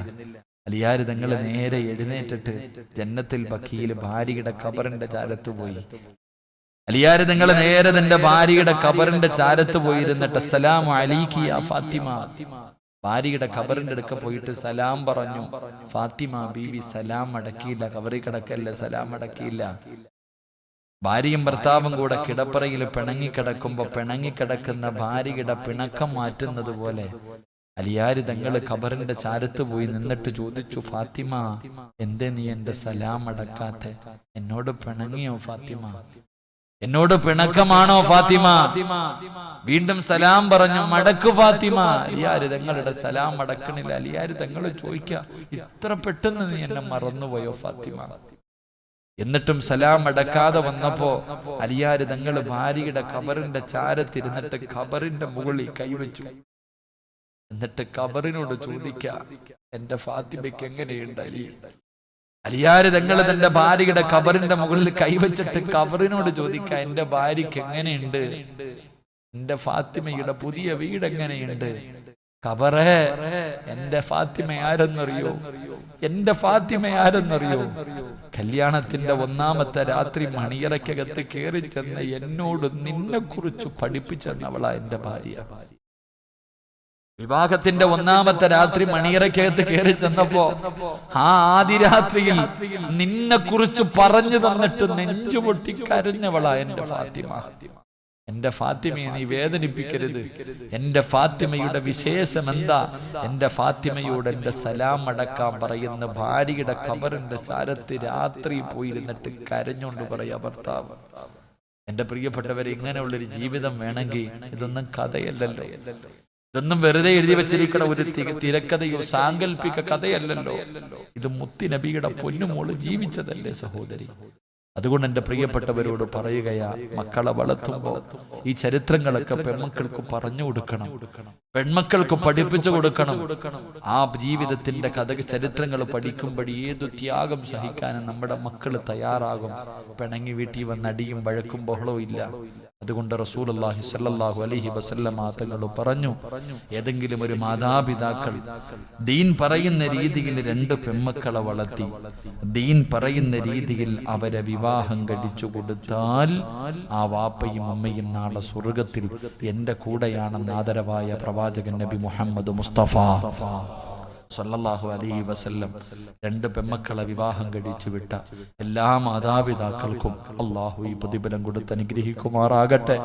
അലിയാര് തങ്ങൾ നേരെ എഴുന്നേറ്റിട്ട് ജന്നത്തിൽ ബഖീൽ ഭാര്യയുടെ കബറിന്റെ ചാരത്ത് പോയി. അലിയാര് തങ്ങൾ നേരെ തന്റെ ഭാര്യയുടെ കബറിന്റെ ചാരത്ത് പോയിരുന്നിട്ട് അസ്സലാമു അലൈക്കി യാ ഫാത്തിമ, ഭാര്യയുടെ ഖബറിന്റെ അടുക്ക പോയിട്ട് സലാം പറഞ്ഞു. ഫാത്തിമ ബീവി സലാം അടക്കിയില്ല, ഖബറിൽ കിടക്കല്ല, സലാം അടക്കിയില്ല. ഭാര്യയും ഭർത്താവും കൂടെ കിടപ്പറയിൽ പിണങ്ങിക്കിടക്കുമ്പോ പിണങ്ങിക്കിടക്കുന്ന ഭാര്യയുടെ പിണക്കം മാറ്റുന്നത് പോലെ അലിയാര് തങ്ങള് ഖബറിന്റെ ചാരത്ത് പോയി നിന്നിട്ട് ചോദിച്ചു, ഫാത്തിമ എന്തേ നീ എന്റെ സലാം അടക്കാത്തെ? എന്നോട് പിണങ്ങിയോ ഫാത്തിമ? എന്നോട് പിണക്കമാണോ ഫാത്തിമ? വീണ്ടും സലാം പറഞ്ഞു, മടക്കു ഫാത്തിമ. അലിയാര് തങ്ങളുടെ സലാം അടക്കണില്ല. അലിയാര് തങ്ങൾ ചോദിക്ക, ഇത്ര പെട്ടെന്ന് നീ എന്നെ മറന്നുപോയോ ഫാത്തിമ? എന്നിട്ടും സലാം അടക്കാതെ വന്നപ്പോ അലിയാര് തങ്ങൾ ഭാര്യയുടെ ഖബറിന്റെ ചാരത്തിരുന്നിട്ട് ഖബറിന്റെ മുകളിൽ കൈവച്ചു. എന്നിട്ട് ഖബറിനോട് ചോദിക്ക, എന്റെ ഫാത്തിമയ്ക്ക് എങ്ങനെയുണ്ട് അലി? അലിയാര് തങ്ങൾ തന്റെ ഭാര്യയുടെ ഖബറിന്റെ മുകളിൽ കൈവച്ചിട്ട് ഖബറിനോട് ചോദിക്ക, എന്റെ ഭാര്യക്ക് എങ്ങനെയുണ്ട്? എന്റെ ഫാത്തിമയുടെ പുതിയ വീട് എങ്ങനെയുണ്ട്? ഖബറേ, എന്റെ ഫാത്തിമ ആരെന്നറിയോ? എന്റെ ഫാത്തിമ ആരെന്നറിയോ? കല്യാണത്തിന്റെ 1-ാമത്തെ രാത്രി മണിയറയ്ക്കകത്ത് കയറി ചെന്ന് എന്നോട് നിന്നെ കുറിച്ച് പഠിപ്പിച്ചെന്നവളാ എന്റെ ഭാര്യ. വിവാഹത്തിന്റെ 1-ാമത്തെ രാത്രി മണിയറയ്ക്കകത്ത് കയറി ചെന്നപ്പോ ആ ആദ്യ രാത്രിയിൽ നിന്നെ കുറിച്ച് പറഞ്ഞു തന്നിട്ട് നെഞ്ചുപൊട്ടി കരഞ്ഞവളാ എന്റെ ഫാത്തിമ. എന്റെ ഫാത്തിമയെ നീ വേദനിപ്പിക്കരുത്. എന്റെ ഫാത്തിമയുടെ വിശേഷം എന്താ? എന്റെ ഫാത്തിമയോട് എന്റെ സലാം അടക്കാൻ പറയുന്ന ഭാര്യയുടെ ഖബറിന്റെ ചാരത്ത് രാത്രി പോയിരുന്നിട്ട് കരഞ്ഞുകൊണ്ട് പറയാ ഭർത്താവ്. എന്റെ പ്രിയപ്പെട്ടവരെ, ഇങ്ങനെയുള്ളൊരു ജീവിതം വേണമെങ്കിൽ ഇതൊന്നും കഥയല്ലല്ലോ, ഇതൊന്നും വെറുതെ എഴുതി വെച്ചിരിക്കണ ഒരു തിരക്കഥയോ സാങ്കല്പിക കഥയല്ലല്ലോ. ഇത് മുത്തി നബിയുടെ പൊന്നുമോള് ജീവിച്ചതല്ലേ സഹോദരി. അതുകൊണ്ട് എന്റെ പ്രിയപ്പെട്ടവരോട് പറയുകയാ, മക്കളെ വളർത്തുമ്പോ ഈ ചരിത്രങ്ങളൊക്കെ പെൺമക്കൾക്ക് പറഞ്ഞു കൊടുക്കണം, പെൺമക്കൾക്ക് പഠിപ്പിച്ചു കൊടുക്കണം. ആ ജീവിതത്തിന്റെ ചരിത്രങ്ങൾ പഠിക്കുമ്പോൾ ഏതു ത്യാഗം സഹിക്കാനും നമ്മുടെ മക്കൾ തയ്യാറാകും. പിണങ്ങി വീട്ടിൽ വന്ന് അടിയും വഴക്കും ബഹളവും ഇല്ല. അതുകൊണ്ട് റസൂലുള്ളാഹി സ്വല്ലല്ലാഹു അലൈഹി വസല്ലമ തങ്ങൾ പറഞ്ഞു, ഏതെങ്കിലും ഒരു മാതാപിതാക്കൾ ദീൻ പറയുന്ന രീതിയിൽ 2 പെൺമക്കളെ വളർത്തി ദീൻ പറയുന്ന രീതിയിൽ അവരെ വിവാഹം കഴിച്ചു കൊടുത്താൽ ആ വാപ്പയും അമ്മയും നാളെ സ്വർഗത്തിൽ എന്റെ കൂടെയാണെന്ന് ആദരവായ പ്രവാചകൻ നബി മുഹമ്മദ് മുസ്തഫ സല്ലല്ലാഹു അലൈഹി വസല്ലം 2 പെൺമക്കളെ വിവാഹം കഴിച്ചു വിട്ട എല്ലാ മാതാപിതാക്കൾക്കും അല്ലാഹു ഈ പ്രതിഫലം കൊടുത്ത് അനുഗ്രഹിക്കുമാറാകട്ടെ.